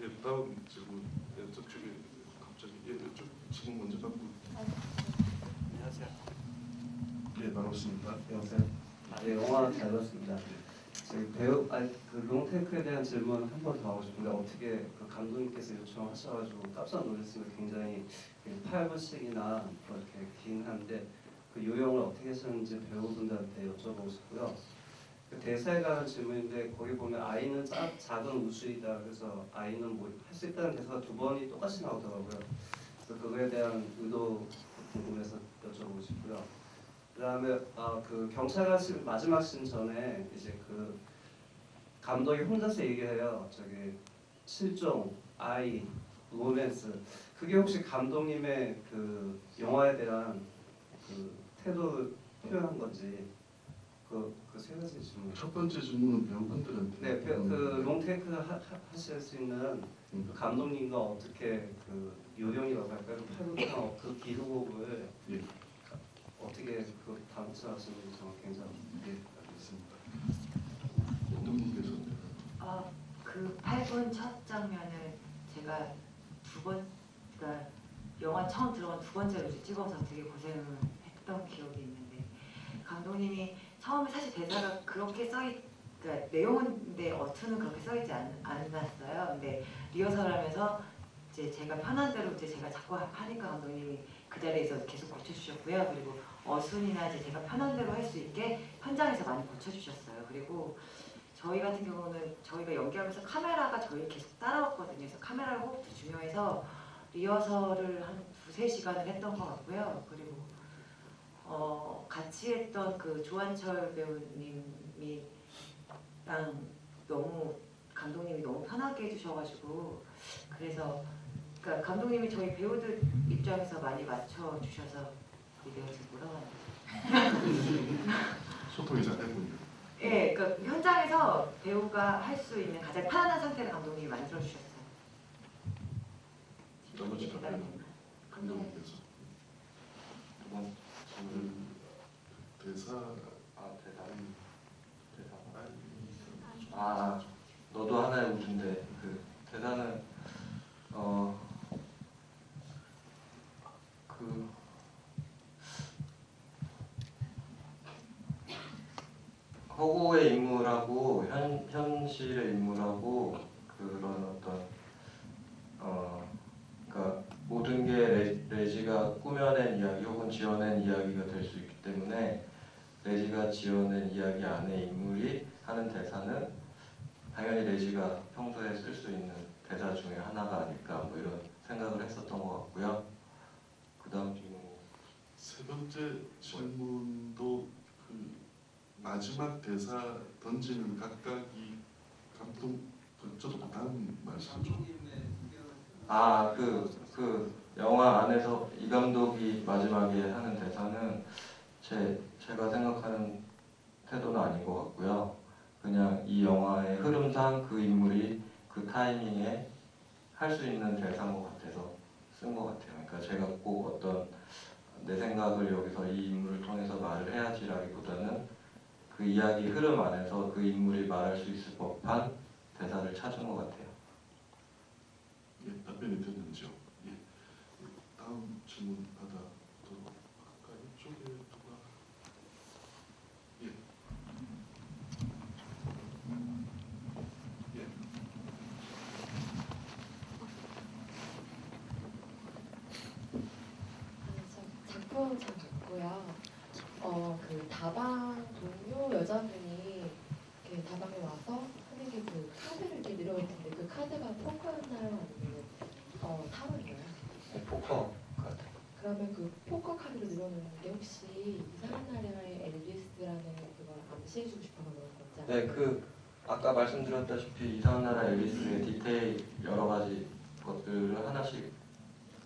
Speaker 1: 예, 다음 질문. 저쪽에 갑자기 이쪽 질문 먼저 받고.
Speaker 12: 안녕하세요.
Speaker 1: 예, 반갑습니다.
Speaker 12: 여보세요. 네, 영화 잘 봤습니다. 저희 그 롱테이크에 대한 질문 한 번 더 하고 싶은데 어떻게 그 감독님께서 요청하셔가지고 깜짝 놀랐으면 굉장히 8분씩이나 이렇게 긴 한데 그 요령을 어떻게 하셨는지 배우분들한테 여쭤보고 싶고요. 그 대사에 관한 질문인데 거기 보면 아이는 작은 우주이다. 그래서 아이는 뭐 할 수 있다는 대사가 2번이 똑같이 나오더라고요. 그래서 그거에 대한 의도 궁금해서 여쭤보고 싶고요. 그다음에 그 경찰관 마지막 씬 전에 이제 그 감독이 혼자서 얘기해요. 저기 실종, 아이, 로맨스. 그게 혹시 감독님의 그 영화에 대한 그 태도를 표현한 건지 그 세 가지 질문.
Speaker 1: 첫 번째 질문은 배우분들한테.
Speaker 12: 네, 그 롱테이크 하실 수 있는 감독님과 어떻게 그 요령이라고 할까요? 팔굽혀 그 기록을
Speaker 1: 예.
Speaker 12: 어떻게 그 담쳐하시는지 정말 굉장히.
Speaker 1: 예, 알겠습니다. 감독님께서.
Speaker 5: 그 8분 첫 장면을 제가 그러니까 영화 처음 들어간 두 번째로 이제 찍어서 되게 고생을 했던 기억이 있는데 감독님이 처음에 사실 대사가 그렇게 그러니까 내용인데 어투는 그렇게 써있지 않았어요. 근데 리허설하면서 이제 제가 편한 대로 이제 제가 자꾸 하니까 감독님이 그 자리에서 계속 고쳐주셨고요. 그리고 어순이나 이제 제가 편한 대로 할 수 있게 현장에서 많이 고쳐주셨어요. 그리고 저희 같은 경우는 저희가 연기하면서 카메라가 저희 계속 따라왔거든요. 그래서 카메라 호흡도 중요해서 리허설을 한 2-3시간을 했던 것 같고요. 그리고 같이 했던 그 조한철 배우님이랑 감독님이 너무 편하게 해주셔가지고 그래서 그러니까 감독님이 저희 배우들 입장에서 많이 맞춰주셔서 리허설 돌아가는
Speaker 1: 소통이 잘 되군요.
Speaker 5: 예, 그러니까 현장에서 배우가 할 수 있는 가장 편안한 상태를 감독님이 만들어 주셨어요.
Speaker 1: 나머지 감독님께서.
Speaker 3: 두 번째 질문.
Speaker 1: 대사.
Speaker 3: 너도 하나의 우주인데 그 대사는 그 허구의 인물하고 현실의 인물하고 그런 어떤 그러니까 모든 게 레지가 꾸며낸 이야기 혹은 지어낸 이야기가 될 수 있기 때문에 레지가 지어낸 이야기 안에 인물이 하는 대사는 당연히 레지가 평소에 쓸 수 있는 대사 중에 하나가 아닐까 뭐 이런 생각을 했었던 것 같고요. 그 다음 질문.
Speaker 1: 세 번째 질문도 그 마지막 대사 던지는 각각이 감독 저도 그 다음 말씀 좀.
Speaker 3: 그 영화 안에서 이 감독이 마지막에 하는 대사는 제가 생각하는 태도는 아닌 것 같고요. 그냥 이 영화의 흐름상 그 인물이 그 타이밍에 할 수 있는 대사인 것 같아서 쓴 것 같아요. 그러니까 제가 꼭 어떤 내 생각을 여기서 이 인물을 통해서 말을 해야지라기보다는 그 이야기 흐름 안에서 그 인물이 말할 수 있을 법한 대사를 찾은 것 같아요.
Speaker 1: 예, 답변이 됐는지요? 예. 다음 질문 받아보도록 할까요? 이쪽에 누가? 예. 예.
Speaker 13: 작품 잘 봤고요. 그 다방 동료 여자분이 이렇게 다방에 와서 하는 게 그 카드를 이렇게 늘어올 텐데 그 카드가 포커였나요? 아니면 타로였나요?
Speaker 3: 포커 카드.
Speaker 13: 그러면 그 포커 카드를 늘어놓는 게 혹시 이상한 나라의 엘비스라는 그걸 암시해주고 싶어서 그런 건지
Speaker 3: 네, 그 아까 말씀드렸다시피 이상한 나라 앨리스의 디테일 여러 가지 것들을 하나씩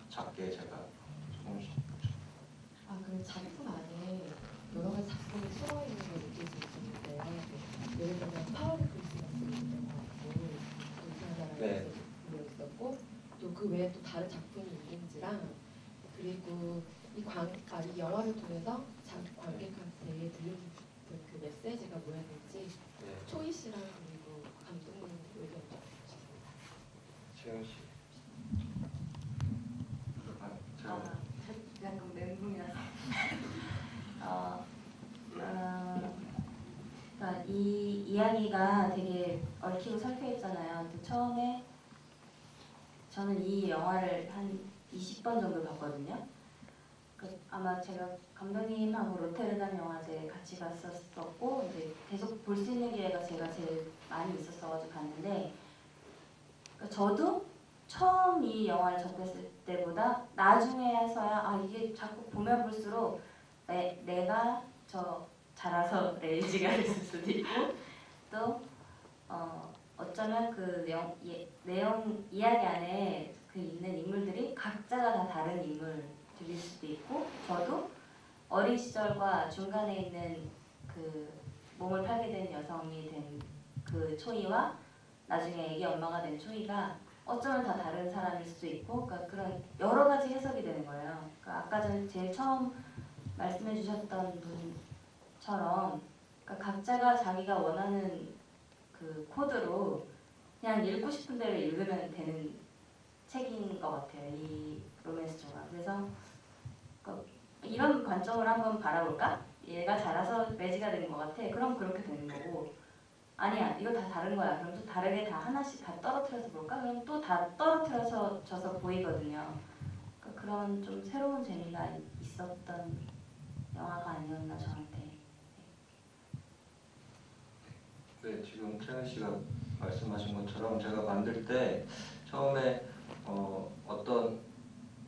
Speaker 3: 작게 제가 조금씩.
Speaker 13: 그 작품 안에 여러 가지 작품이 숨어 있는 걸 느낄 수 있었는데 예를 들면 파워리 크리스마스를 있었고 이상한 나라의
Speaker 3: 네.
Speaker 13: 있었고 또 그 외에 또 다른 작품이 있는지랑 그리고 이 영화를 통해서 관객한테 들려주고 싶은 그 메시지가 뭐였는지
Speaker 3: 네.
Speaker 13: 초이 씨랑 그리고 감독님 의견 좀 주셨습니다.
Speaker 3: 지영 씨.
Speaker 4: 약간 멘붕이라서. 그러니까 이 이야기가 되게 얽히고 설켜 있잖아요. 근데 처음에 저는 이 영화를 한 20번 정도 봤거든요. 아마 제가 감독님하고 로테르담 영화제 같이 갔었고 이제 계속 볼 수 있는 기회가 제가 제일 많이 있었어가지고 갔는데 그러니까 저도 처음 이 영화를 접했을 때보다 나중에서야 아 이게 자꾸 보면 볼수록 내가 저 자라서 LG가 됐을 수도 있고 또 어쩌면 그 내용 이야기 안에 그 있는 인물들이 각자가 다 다른 인물들일 수도 있고 저도 어린 시절과 중간에 있는 그 몸을 팔게 된 여성이 된 그 초이와 나중에 애기 엄마가 된 초이가 어쩌면 다 다른 사람일 수도 있고 그러니까 그런 여러 가지 해석이 되는 거예요. 그러니까 아까 전 제일 처음 말씀해 주셨던 분처럼 그러니까 각자가 자기가 원하는 그 코드로 그냥 읽고 싶은 대로 읽으면 되는 책인 것 같아요. 이 로맨스조가. 그래서 이런 관점으로 한번 바라볼까? 얘가 자라서 레지가 된 것 같아. 그럼 그렇게 되는 거고 아니야 이거 다 다른 거야. 그럼 또 다르게 다 하나씩 다 떨어뜨려서 볼까? 그럼 또 다 떨어뜨려서 보이거든요. 그러니까 그런 좀 새로운 재미가 있었던 영화가 아니었나 저한테.
Speaker 3: 네, 지금 채은 씨가 말씀하신 것처럼 제가 만들 때 처음에 어떤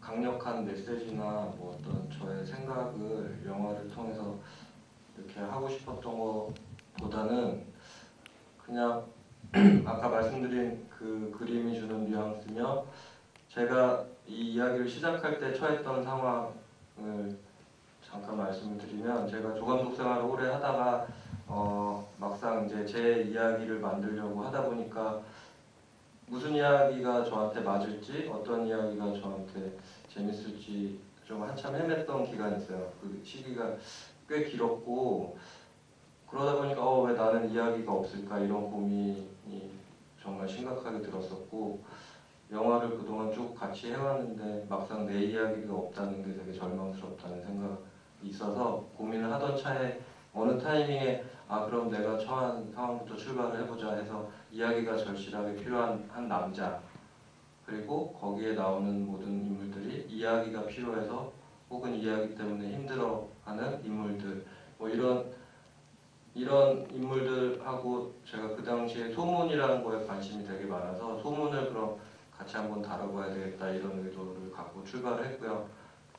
Speaker 3: 강력한 메시지나 뭐 어떤 저의 생각을 영화를 통해서 이렇게 하고 싶었던 것보다는 그냥 아까 말씀드린 그 그림이 주는 뉘앙스며 제가 이 이야기를 시작할 때 처했던 상황을 잠깐 말씀을 드리면 제가 조감독 생활을 오래 하다가 막상 이제 제 이야기를 만들려고 하다 보니까 무슨 이야기가 저한테 맞을지 어떤 이야기가 저한테 재밌을지 좀 한참 헤맸던 기간이 있어요. 그 시기가 꽤 길었고 그러다 보니까 왜 나는 이야기가 없을까 이런 고민이 정말 심각하게 들었었고 영화를 그동안 쭉 같이 해왔는데 막상 내 이야기가 없다는 게 되게 절망스럽다는 생각이 있어서 고민을 하던 차에 어느 타이밍에 그럼 내가 처한 상황부터 출발을 해보자 해서 이야기가 절실하게 필요한 한 남자 그리고 거기에 나오는 모든 인물들이 이야기가 필요해서 혹은 이야기 때문에 힘들어하는 인물들 뭐 이런 인물들하고 제가 그 당시에 소문이라는 거에 관심이 되게 많아서 소문을 그럼 같이 한번 다뤄봐야 되겠다 이런 의도를 갖고 출발을 했고요.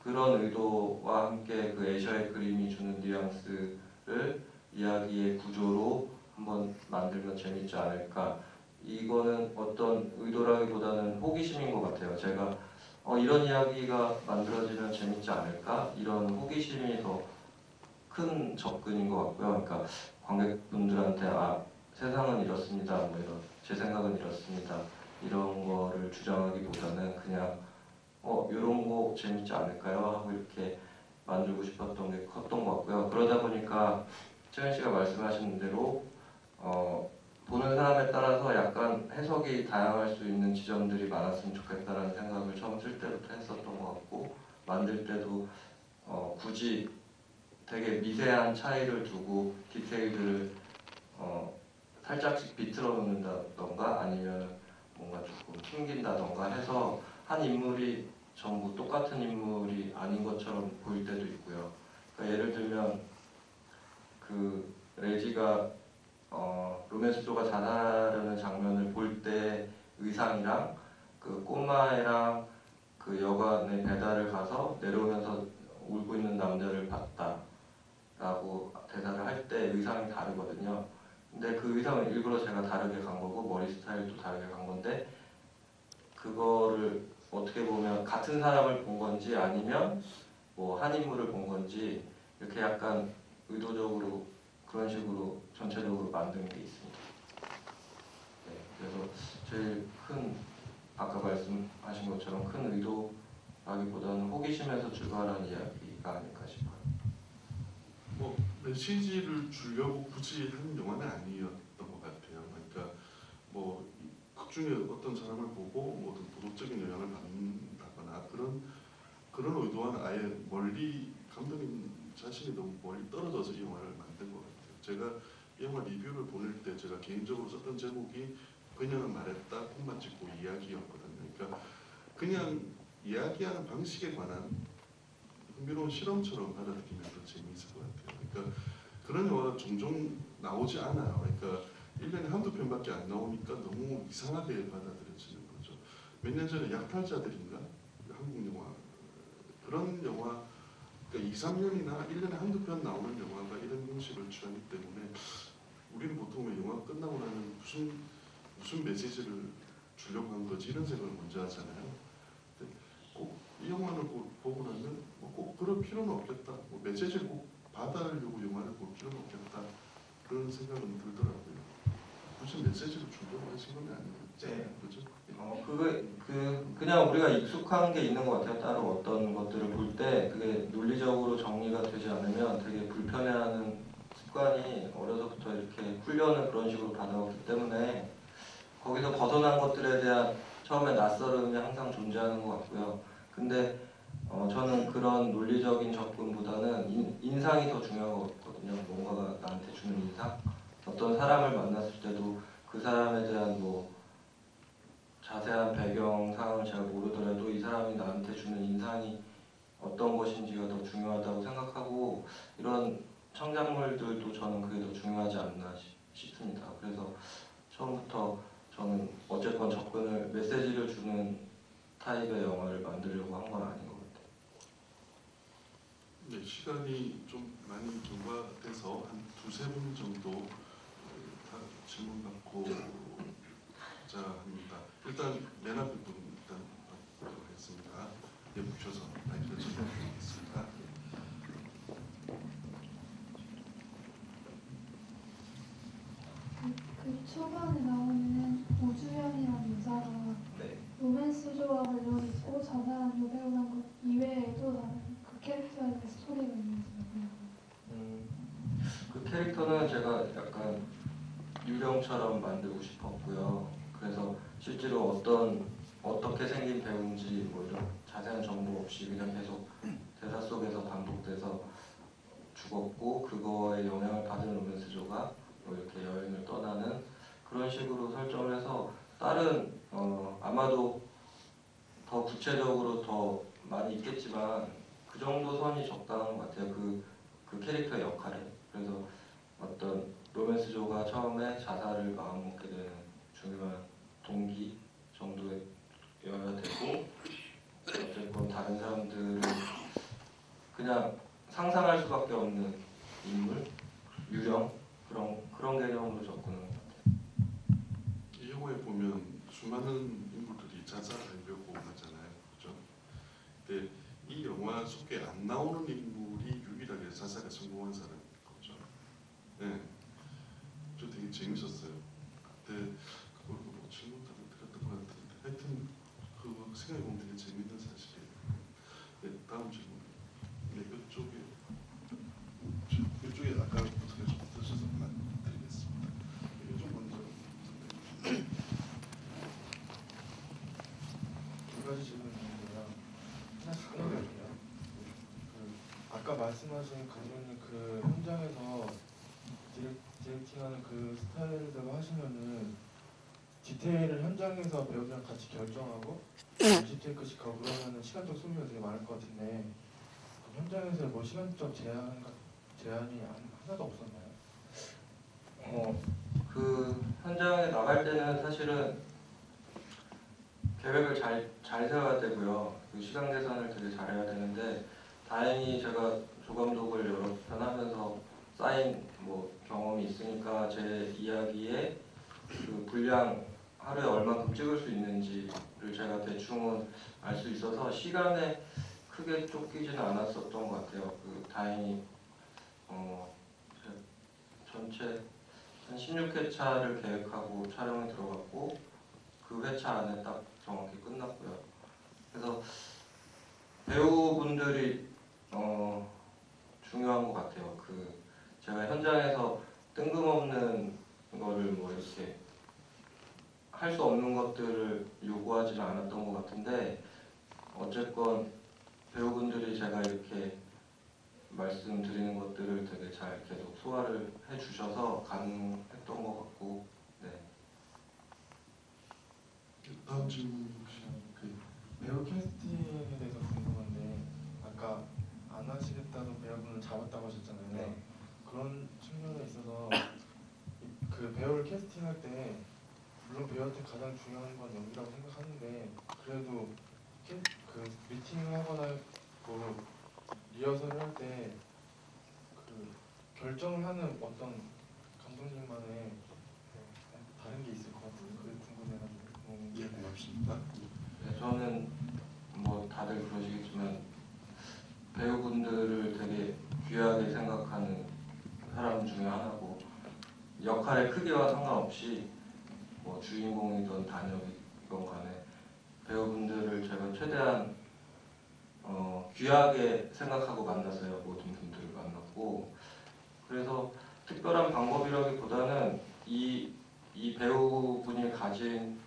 Speaker 3: 그런 의도와 함께 그 애셔의 그림이 주는 뉘앙스를 이야기의 구조로 한번 만들면 재밌지 않을까. 이거는 어떤 의도라기보다는 호기심인 것 같아요. 제가 이런 이야기가 만들어지면 재밌지 않을까? 이런 호기심이 더 큰 접근인 것 같고요. 그러니까 관객분들한테 세상은 이렇습니다. 뭐 이런 제 생각은 이렇습니다. 이런 거를 주장하기보다는 그냥 이런 거 재밌지 않을까요? 하고 이렇게 만들고 싶었던 게 컸던 것 같고요. 그러다 보니까 채은 씨가 말씀하신 대로 보는 사람에 따라서 약간 해석이 다양할 수 있는 지점들이 많았으면 좋겠다라는 생각을 처음 쓸 때부터 했었던 것 같고 만들 때도 굳이 되게 미세한 차이를 두고 디테일들을 살짝씩 비틀어 놓는다던가 아니면 뭔가 조금 튕긴다던가 해서 한 인물이 전부 똑같은 인물이 아닌 것처럼 보일 때도 있고요. 그러니까 예를 들면 그 레지가 로맨스조가 자살하려는 장면을 볼 때 의상이랑 그 꼬마애랑 그 여관에 배달을 가서 내려오면서 울고 있는 남자를 봤다 라고 대사를 할 때 의상이 다르거든요. 근데 그 의상은 일부러 제가 다르게 간 거고 머리 스타일도 다르게 간 건데 그거를 어떻게 보면 같은 사람을 본 건지 아니면 뭐 한 인물을 본 건지 이렇게 약간 의도적으로 그런 식으로 전체적으로 만드는 게 있습니다. 네, 그래서 제일 큰 아까 말씀하신 것처럼 큰 의도라기보다는 호기심에서 출발한 이야기가 아닐까 싶어요.
Speaker 1: 뭐 메시지를 주려고 굳이 한 영화는 아니었던 것 같아요. 그러니까 뭐 극 중에 어떤 사람을 보고 뭐 어떤 도덕적인 영향을 받는다거나 그런 의도와는 아예 멀리 감독님 자신이 너무 멀리 떨어져서 이 영화를 만든 것 같아요. 제가 이 영화 리뷰를 보낼 때 제가 개인적으로 썼던 제목이 그녀는 말했다 콧만 찍고 이야기였거든요. 그러니까 그냥 이야기하는 방식에 관한 흥미로운 실험처럼 받아들이면 더 재미있을 것 같아요. 그러니까 그런 영화가 종종 나오지 않아요. 그러니까 1년에 한두 편밖에 안 나오니까 너무 이상하게 받아들여지는 거죠. 몇 년 전에 약탈자들인가 한국 영화 그런 영화 그러니까 2, 3년이나 1년에 한두 편 나오는 영화가 이런 형식을 취하기 때문에 우리는 보통 왜 영화 끝나고 나면 무슨 메시지를 주려고 한 거지 이런 생각을 먼저 하잖아요. 근데 꼭 이 영화를 보고 나면 꼭 그럴 필요는 없겠다. 메시지를 꼭 받아려고 영화를 볼 필요는 없겠다. 그런 생각은 들더라고요. 굳이 메시지를 주려고 하신 건 아니겠죠. 그죠?
Speaker 3: 그냥 우리가 익숙한 게 있는 것 같아요. 따로 어떤 것들을 볼 때 그게 논리적으로 정리가 되지 않으면 되게 불편해하는 습관이 어려서부터 이렇게 훈련을 그런 식으로 받아왔기 때문에 거기서 벗어난 것들에 대한 처음에 낯설음이 항상 존재하는 것 같고요. 근데 저는 그런 논리적인 접근보다는 인상이 더 중요하거든요. 뭔가가 나한테 주는 인상. 어떤 사람을 만났을 때도 그 사람에 대한 뭐 자세한 배경 사항을 잘 모르더라도 이 사람이 나한테 주는 인상이 어떤 것인지가 더 중요하다고 생각하고 이런 창작물들도 저는 그게 더 중요하지 않나 싶습니다. 그래서 처음부터 저는 어쨌건 접근을 메시지를 주는 타입의 영화를 만들려고 한 건 아닌 것 같아요.
Speaker 1: 네, 시간이 좀 많이 경과돼서 한 두세 분 정도 다 질문 받고 자 합니다. 일단 맨 앞에 분 일단 받도록 하겠습니다. 네, 묻혀서 마이크를 전달드리겠습니다.
Speaker 14: 그 초반에 나오는 오주연이라는 여자가
Speaker 3: 네.
Speaker 14: 로맨스조와 관련이 있고 자살한 여배우란 것 이외에도 다른 그 캐릭터에 대한 스토리가 있는지 궁금해요.
Speaker 3: 그 캐릭터는 제가 약간 유령처럼 만들고 싶었고요. 그래서 실제로 어떻게 생긴 배우인지 뭐 이런 자세한 정보 없이 그냥 계속 대사 속에서 반복돼서 죽었고 그거에 영향을 받은 로맨스조가 뭐 이렇게 여행을 떠나는 그런 식으로 설정을 해서 다른 아마도 더 구체적으로 더 많이 있겠지만 그 정도 선이 적당한 것 같아요. 그 캐릭터의 역할에. 그래서 어떤 로맨스조가 처음에 자살을 마음먹게 되는 중요한 동기 정도여야 되고 어쨌건 다른 사람들은 그냥 상상할 수밖에 없는 인물, 유령 그런 개념으로 접근하는 것 같아요.
Speaker 1: 이 영화에 보면 수많은 인물들이 자살하려고 하잖아요. 그죠? 근데 이 영화 속에 안 나오는 인물이 유일하게 자살에 성공한 사람인 거죠. 네. 저 되게 재밌었어요. 그때 그걸 뭐 질문을 드렸던 것 같은데 하여튼 그거 생각해보면 되게 재밌는 사실이에요. 네, 다음 질문. 네, 이쪽에 아까부터 계속 드셔서 드리겠습니다. 이쪽 먼저.
Speaker 10: 두 가지 질문인데요. 하나씩 끊어볼게요. 아까 말씀하신 감독님 그 현장에서 디렉팅하는 그 스타일대로 하시면은 디테일을 현장에서 배우들이랑 같이 결정하고 연습 테이크씩 하고 그러면은 시간적 소비가 되게 많을 것 같은데 현장에서 뭐 시간적 제한이 하나도 없었나요?
Speaker 3: 그 현장에 나갈 때는 사실은 계획을 잘 세워야 되고요. 그 시간 계산을 되게 잘해야 되는데 다행히 제가 조감독을 여러 편 하면서 쌓인 뭐 경험이 있으니까 제 이야기에 그 분량 하루에 얼마큼 찍을 수 있는지를 제가 대충은 알 수 있어서 시간에 크게 쫓기지는 않았었던 것 같아요. 그 다행히 전체 한 16회차를 계획하고 촬영에 들어갔고 그 회차 안에 딱 정확히 끝났고요. 그래서 배우분들이 중요한 것 같아요. 그 제가 현장에서 뜬금없는 거를 뭐 이렇게 할 수 없는 것들을 요구하지는 않았던 것 같은데 어쨌건 배우분들이 제가 이렇게 말씀드리는 것들을 되게 잘 계속 소화를 해주셔서 가능했던 것 같고 네.
Speaker 1: 다음 질문 혹시
Speaker 10: 배우 캐스팅에 대해서 궁금한데 아까 안 하시겠다는 배우분을 잡았다고 하셨잖아요.
Speaker 3: 네.
Speaker 10: 그런 측면에 있어서 그 배우를 캐스팅할 때 물론 배우한테 가장 중요한 건 연기라고 생각하는데 그래도 그 미팅을 하거나 뭐 리허설을 할 때 그 결정을 하는 어떤 감독님만의 다른 게 있을 것 같아요. 그게 궁금해가지고.
Speaker 1: 예, 고맙습니다.
Speaker 3: 네, 저는 뭐 다들 그러시겠지만 배우분들을 되게 귀하게 생각하는 사람 중에 하나고 역할의 크기와 상관없이 뭐 주인공이든 단역이건 간에 배우분들을 제가 최대한 귀하게 생각하고 만났어요. 모든 분들을 만났고 그래서 특별한 방법이라기보다는 이 배우분이 가진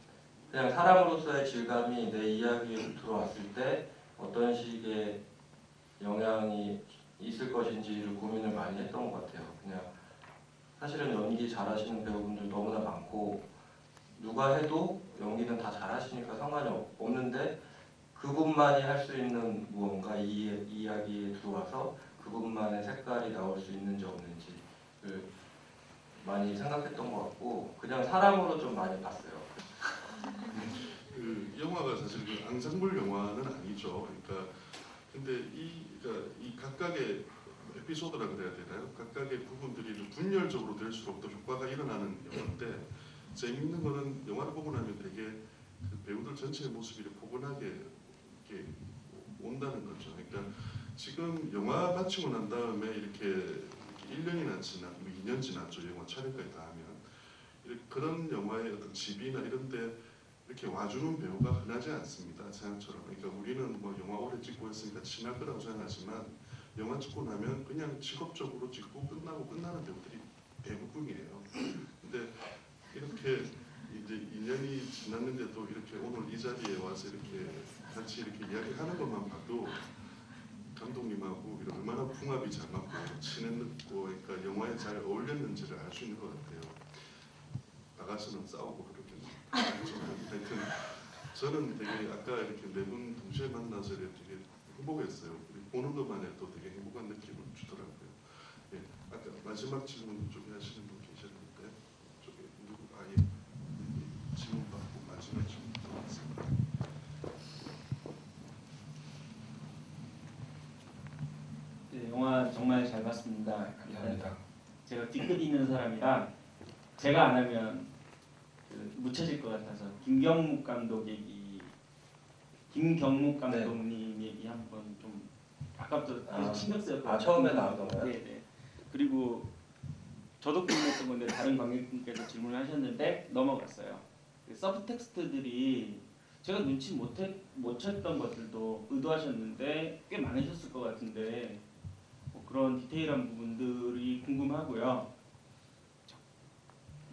Speaker 3: 그냥 사람으로서의 질감이 내 이야기에 들어왔을 때 어떤 식의 영향이 있을 것인지를 고민을 많이 했던 것 같아요. 그냥 사실은 연기 잘하시는 배우분들 너무나 많고 누가 해도 연기는 다 잘하시니까 상관이 없는데 그분만이 할 수 있는 무언가 이 이야기에 들어와서 그분만의 색깔이 나올 수 있는지 없는지를 많이 생각했던 것 같고 그냥 사람으로 좀 많이 봤어요.
Speaker 1: 그 영화가 사실 그 앙상블 영화는 아니죠. 그러니까 근데 이 각각의 에피소드라 그래야 되나요? 각각의 부분들이 좀 분열적으로 될수록 더 효과가 일어나는 영화인데 재미있는 거는 영화를 보고 나면 되게 그 배우들 전체의 모습이 포근하게 이렇게 온다는 거죠. 그러니까 지금 영화 마치고 난 다음에 이렇게 1년이나 지나, 뭐 2년 지났죠. 영화 촬영까지 다 하면 그런 영화의 어떤 집이나 이런데 이렇게 와주는 배우가 흔하지 않습니다. 세상처럼. 그러니까 우리는 뭐 영화 오래 찍고 했으니까 친할 거라고 생각하지만 영화 찍고 나면 그냥 직업적으로 찍고 끝나고 끝나는 배우들이 대부분이에요. 근데 이렇게 이제 2년이 지났는데도 이렇게 오늘 이 자리에 와서 이렇게 같이 이렇게 이야기하는 것만 봐도 감독님하고 얼마나 궁합이 잘 맞고 친했고 그러니까 영화에 잘 어울렸는지를 알 수 있는 것 같아요. 나가서는 싸우고 그러겠네요. 하여튼 저는 되게 아까 이렇게 네 분 동시에 만나서 되게 행복했어요. 보는 것만 해도 되게 행복한 느낌을 주더라고요. 예, 아까 마지막 질문 쪽에 하시는 분 계셨는데 쪽에 누구 아예 질문 받고 마지막 질문 들어왔습니다.
Speaker 15: 네, 영화 정말 잘 봤습니다.
Speaker 3: 감사합니다.
Speaker 15: 제가 뒤끝 있는 사람이라 제가 안 하면 묻혀질 것 같아서 김경묵 감독님 얘기 한번 좀 아까부터 계속 신경 쓰였거든요.
Speaker 3: 처음에 나왔던가요?
Speaker 15: 네네. 그리고 저도 궁금했던 건데 다른 관객분께서 질문을 하셨는데 넘어갔어요. 그 서브텍스트들이 제가 눈치 못 챘던 것들도 의도하셨는데 꽤 많으셨을 것 같은데 뭐 그런 디테일한 부분들이 궁금하고요.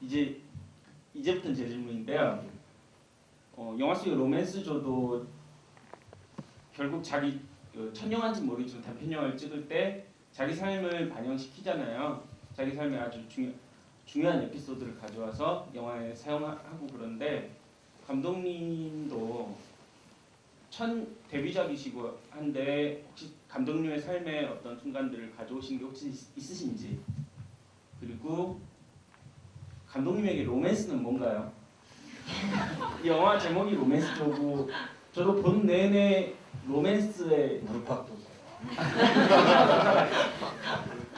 Speaker 15: 이제부터는 제 질문인데요. 영화 속의 로맨스조도 결국 자기 첫 영화인지 모르겠지만 단편 영화를 찍을 때 자기 삶을 반영시키잖아요. 자기 삶의 아주 중요한 에피소드를 가져와서 영화에 사용하고 그런데 감독님도 첫 데뷔작이시고 한데 혹시 감독님의 삶의 어떤 순간들을 가져오신 게 혹시 있으신지 그리고 감독님에게 로맨스는 뭔가요? 이 영화 제목이 로맨스조고 저도 본 내내 로맨스의
Speaker 3: 물팍도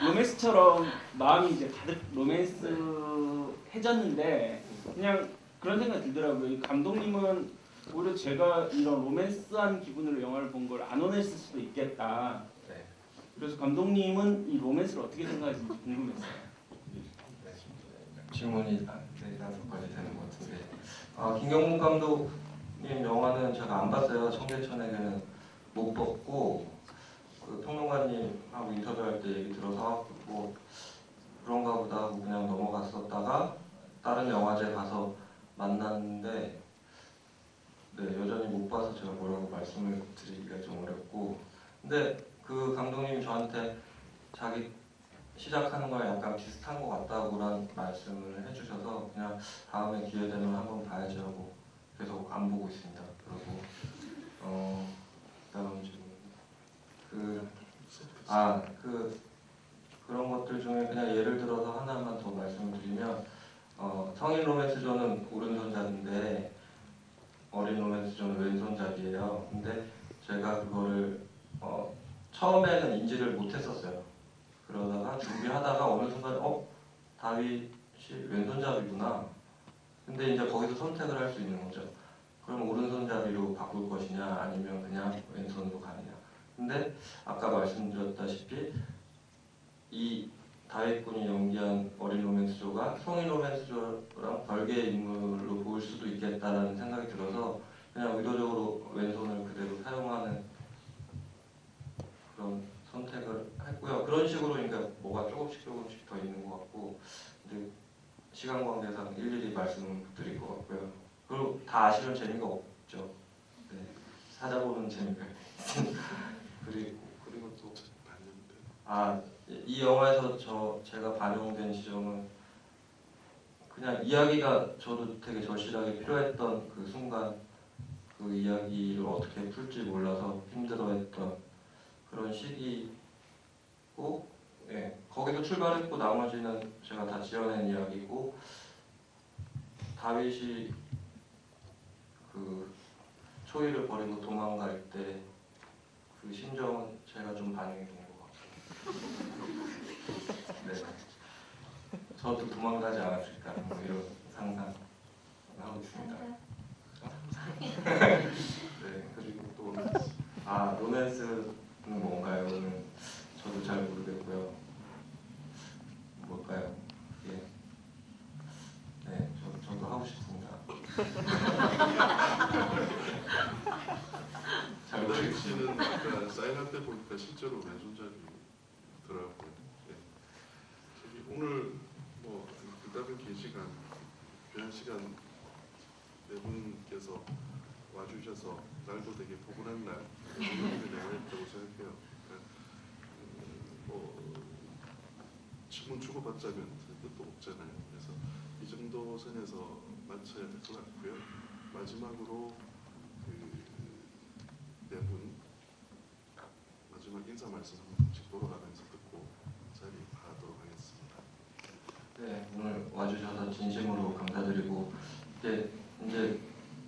Speaker 15: 로맨스처럼 마음이 이제 가득 로맨스해졌는데 그냥 그런 생각이 들더라고요. 이 감독님은 오히려 제가 이런 로맨스한 기분으로 영화를 본 걸 안 원했을 수도 있겠다.
Speaker 3: 네.
Speaker 15: 그래서 감독님은 이 로맨스를 어떻게 생각하시는지 궁금했어요.
Speaker 3: 질문이 4-5가지 되는 것 같은데 김경문 감독님 영화는 제가 안 봤어요. 청계천에게는 못 봤고 그 평론가님하고 인터뷰할 때 얘기 들어서 뭐 그런가 보다 하고 그냥 넘어갔었다가 다른 영화제 가서 만났는데 네, 여전히 못 봐서 제가 뭐라고 말씀을 드리기가 좀 어렵고 근데 그 감독님이 저한테 자기 시작하는 거랑 약간 비슷한 것 같다고란 말씀을 해주셔서 그냥 다음에 기회 되면 한번 봐야지 하고 계속 안 보고 있습니다. 그리고 다음 질문 그런 것들 중에 그냥 예를 들어서 하나만 더 말씀을 드리면 성인 성인 로맨스존은 오른손잡인데 어린 로맨스존은 왼손잡이에요. 근데 제가 그거를 처음에는 인지를 못했었어요. 그러다가 준비하다가 어느 순간 다윗이 왼손잡이구나. 근데 이제 거기서 선택을 할 수 있는 거죠. 그럼 오른손잡이로 바꿀 것이냐 아니면 그냥 왼손으로 가느냐. 근데 아까 말씀드렸다시피 이 다윗 군이 연기한 어린 로맨스조가 성인 로맨스조랑 별개의 인물로 보일 수도 있겠다라는 생각이 들어서 그냥 의도적으로 왼손을 그대로 사용하는 그런 선택을 했고요. 그런 식으로 그러니까 뭐가 조금씩 더 있는 것 같고 근데 시간 관계상 일일이 말씀드릴 것 같고요. 그리고 다 아시면 재미가 없죠. 네, 찾아보는 재미가
Speaker 1: 그리고 또 봤는데
Speaker 3: 이 영화에서 제가 반영된 지점은 그냥 이야기가 저도 되게 절실하게 필요했던 그 순간 그 이야기를 어떻게 풀지 몰라서 힘들어했던 그런 시기고 거기서 출발했고 나머지는 제가 다 지어낸 이야기고 다윗이 그 초이를 버리고 도망갈 때 그 심정은 제가 좀 반영이 된 것 같아요. 네, 저도 도망가지 않았을까 뭐 이런 상상을 하고 있습니다. 네, 그리고 또 로맨스는 뭔가요?는 저도 잘 모르겠고요. 뭘까요? 예, 네, 저도 하고 싶습니다. 잘
Speaker 1: 다윗
Speaker 3: 모르겠어요.
Speaker 1: 씨는 아까 사인할 때 보니까 실제로 왼손잡이더라고요. 예. 저기 오늘 뭐 그다음에 긴 시간, 귀한 시간 네 분께서 와주셔서 날도 되게 포근한 날 내가 했다고 생각해요. 뭐 질문 주고받자면 뜻도 없잖아요. 그래서 이 정도 선에서 마쳐야 될 것 같고요. 마지막으로 네 분 마지막 인사 말씀 한 번씩 돌아가면서 듣고 자리 하도록 하겠습니다.
Speaker 3: 네, 오늘 와주셔서 진심으로 감사드리고 이제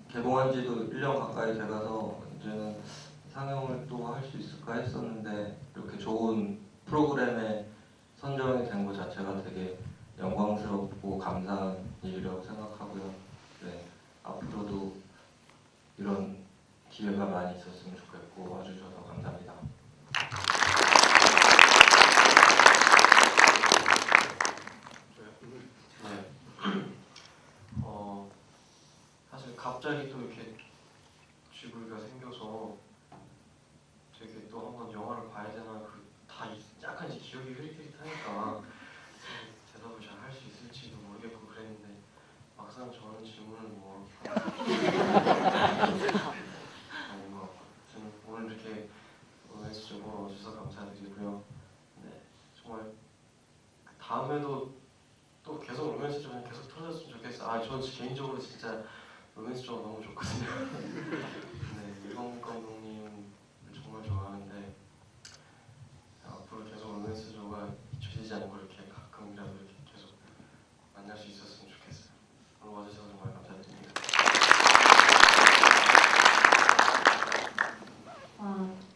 Speaker 3: 개봉한 지도 1년 가까이 돼가서 이제는 상영을 또 할 수 있을까 했었는데 이렇게 좋은 프로그램에 선정이 된 것 자체가 되게 영광스럽고 감사한 일이라고 생각하고요. 네, 앞으로도 이런 기회가 많이 있었으면 좋겠고 와주셔서 감사합니다.
Speaker 16: 네. 사실 갑자기 또 이렇게 쥐부리가 생겨서 되게 또 한번 영화를 봐야 되나 다 약간 이제 기억이 흐릿흐릿하니까 대답을 잘 할 수 있을지도 모르겠고 그랬는데 막상 저는 질문을 뭐 오늘 이렇게 로맨스적으로 와주셔서 감사드리고요. 네, 정말 다음에도 또 계속 로맨스 좀 계속 터졌으면 좋겠어요. 저 개인적으로 진짜 로맨스 좀 너무 좋거든요. 네, 이범 감독님을 정말 좋아하는데 앞으로 계속 로맨스 조가 잊혀지지 않고 이렇게 가끔이라도 이렇게 계속 만날 수 있었으면 좋겠어요. 오늘 와주셔서 정말 감사드립니다.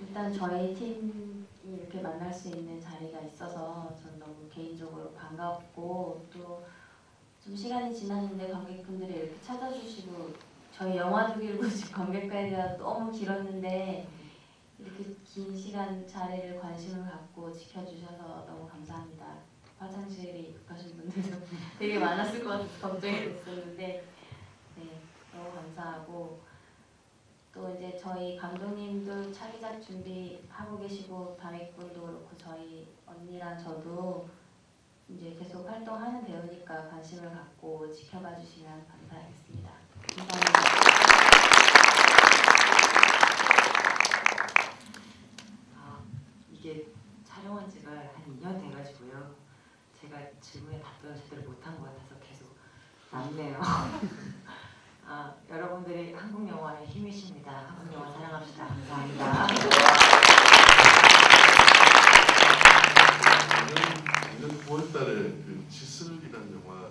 Speaker 4: 일단 저희 팀이 이렇게 만날 수 있는 자리가 있어서 전 너무 개인적으로 반갑고 또 좀 시간이 지났는데 관객분들이 이렇게 찾아주시고 저희 영화 주기를 보신 관객까지가 너무 길었는데 이렇게 긴 시간 자리를 관심을 갖고 지켜주셔서 너무 감사합니다. 화장실이 급하신 분들도 되게 많았을 것 같아서 걱정이 됐었는데 네, 너무 감사하고 또 이제 저희 감독님도 차기작 준비하고 계시고 다윗군도 그렇고 저희 언니랑 저도 이제 계속 활동하는 배우니까 관심을 갖고 지켜봐 주시면 감사하겠습니다. 감사합니다.
Speaker 5: 이게 촬영한 지가 한 2년 돼가지고요. 제가 질문에 답변을 제대로 못한 것 같아서 계속 남네요. 여러분들이 한국 영화의 힘이십니다. 한국 영화 사랑합시다. 감사합니다.
Speaker 1: 작년 9월달에 그 지슬이라는 영화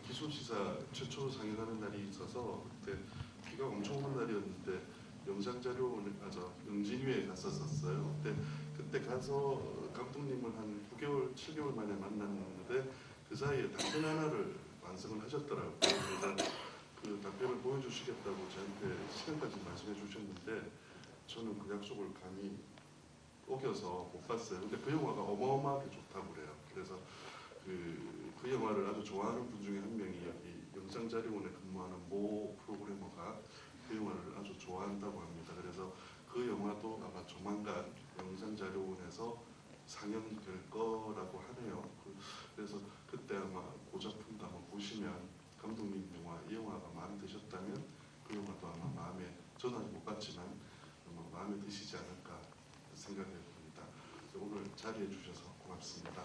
Speaker 1: 기술시사 최초 상영하는 날이 있어서 그때 비가 엄청 오는 날이었는데 영상자료원에 가서 영진위에 갔었어요. 그때 가서 감독님을 한 9개월, 7개월 만에 만났는데 그 사이에 단편 하나를 완성을 하셨더라고요. 그래서 그 단편을 보여주시겠다고 저한테 시간까지 말씀해 주셨는데 저는 그 약속을 감히 어겨서 못 봤어요. 근데 그 영화가 어마어마하게 좋다고 그래요. 그래서 그 영화를 아주 좋아하는 분 중에 한 명이 여기 영상자료원에 근무하는 모 프로그래머가 그 영화를 아주 좋아한다고 합니다. 그래서 그 영화도 아마 조만간 영상자료원에서 상영될 거라고 하네요. 그래서 그때 아마 그 작품도 한번 보시면 감독님 영화, 이 영화가 마음에 드셨다면 그 영화도 아마 마음에, 저는 아직 못 봤지만 아마 마음에 드시지 않을까 생각해 봅니다. 오늘 자리해 주셔서 고맙습니다.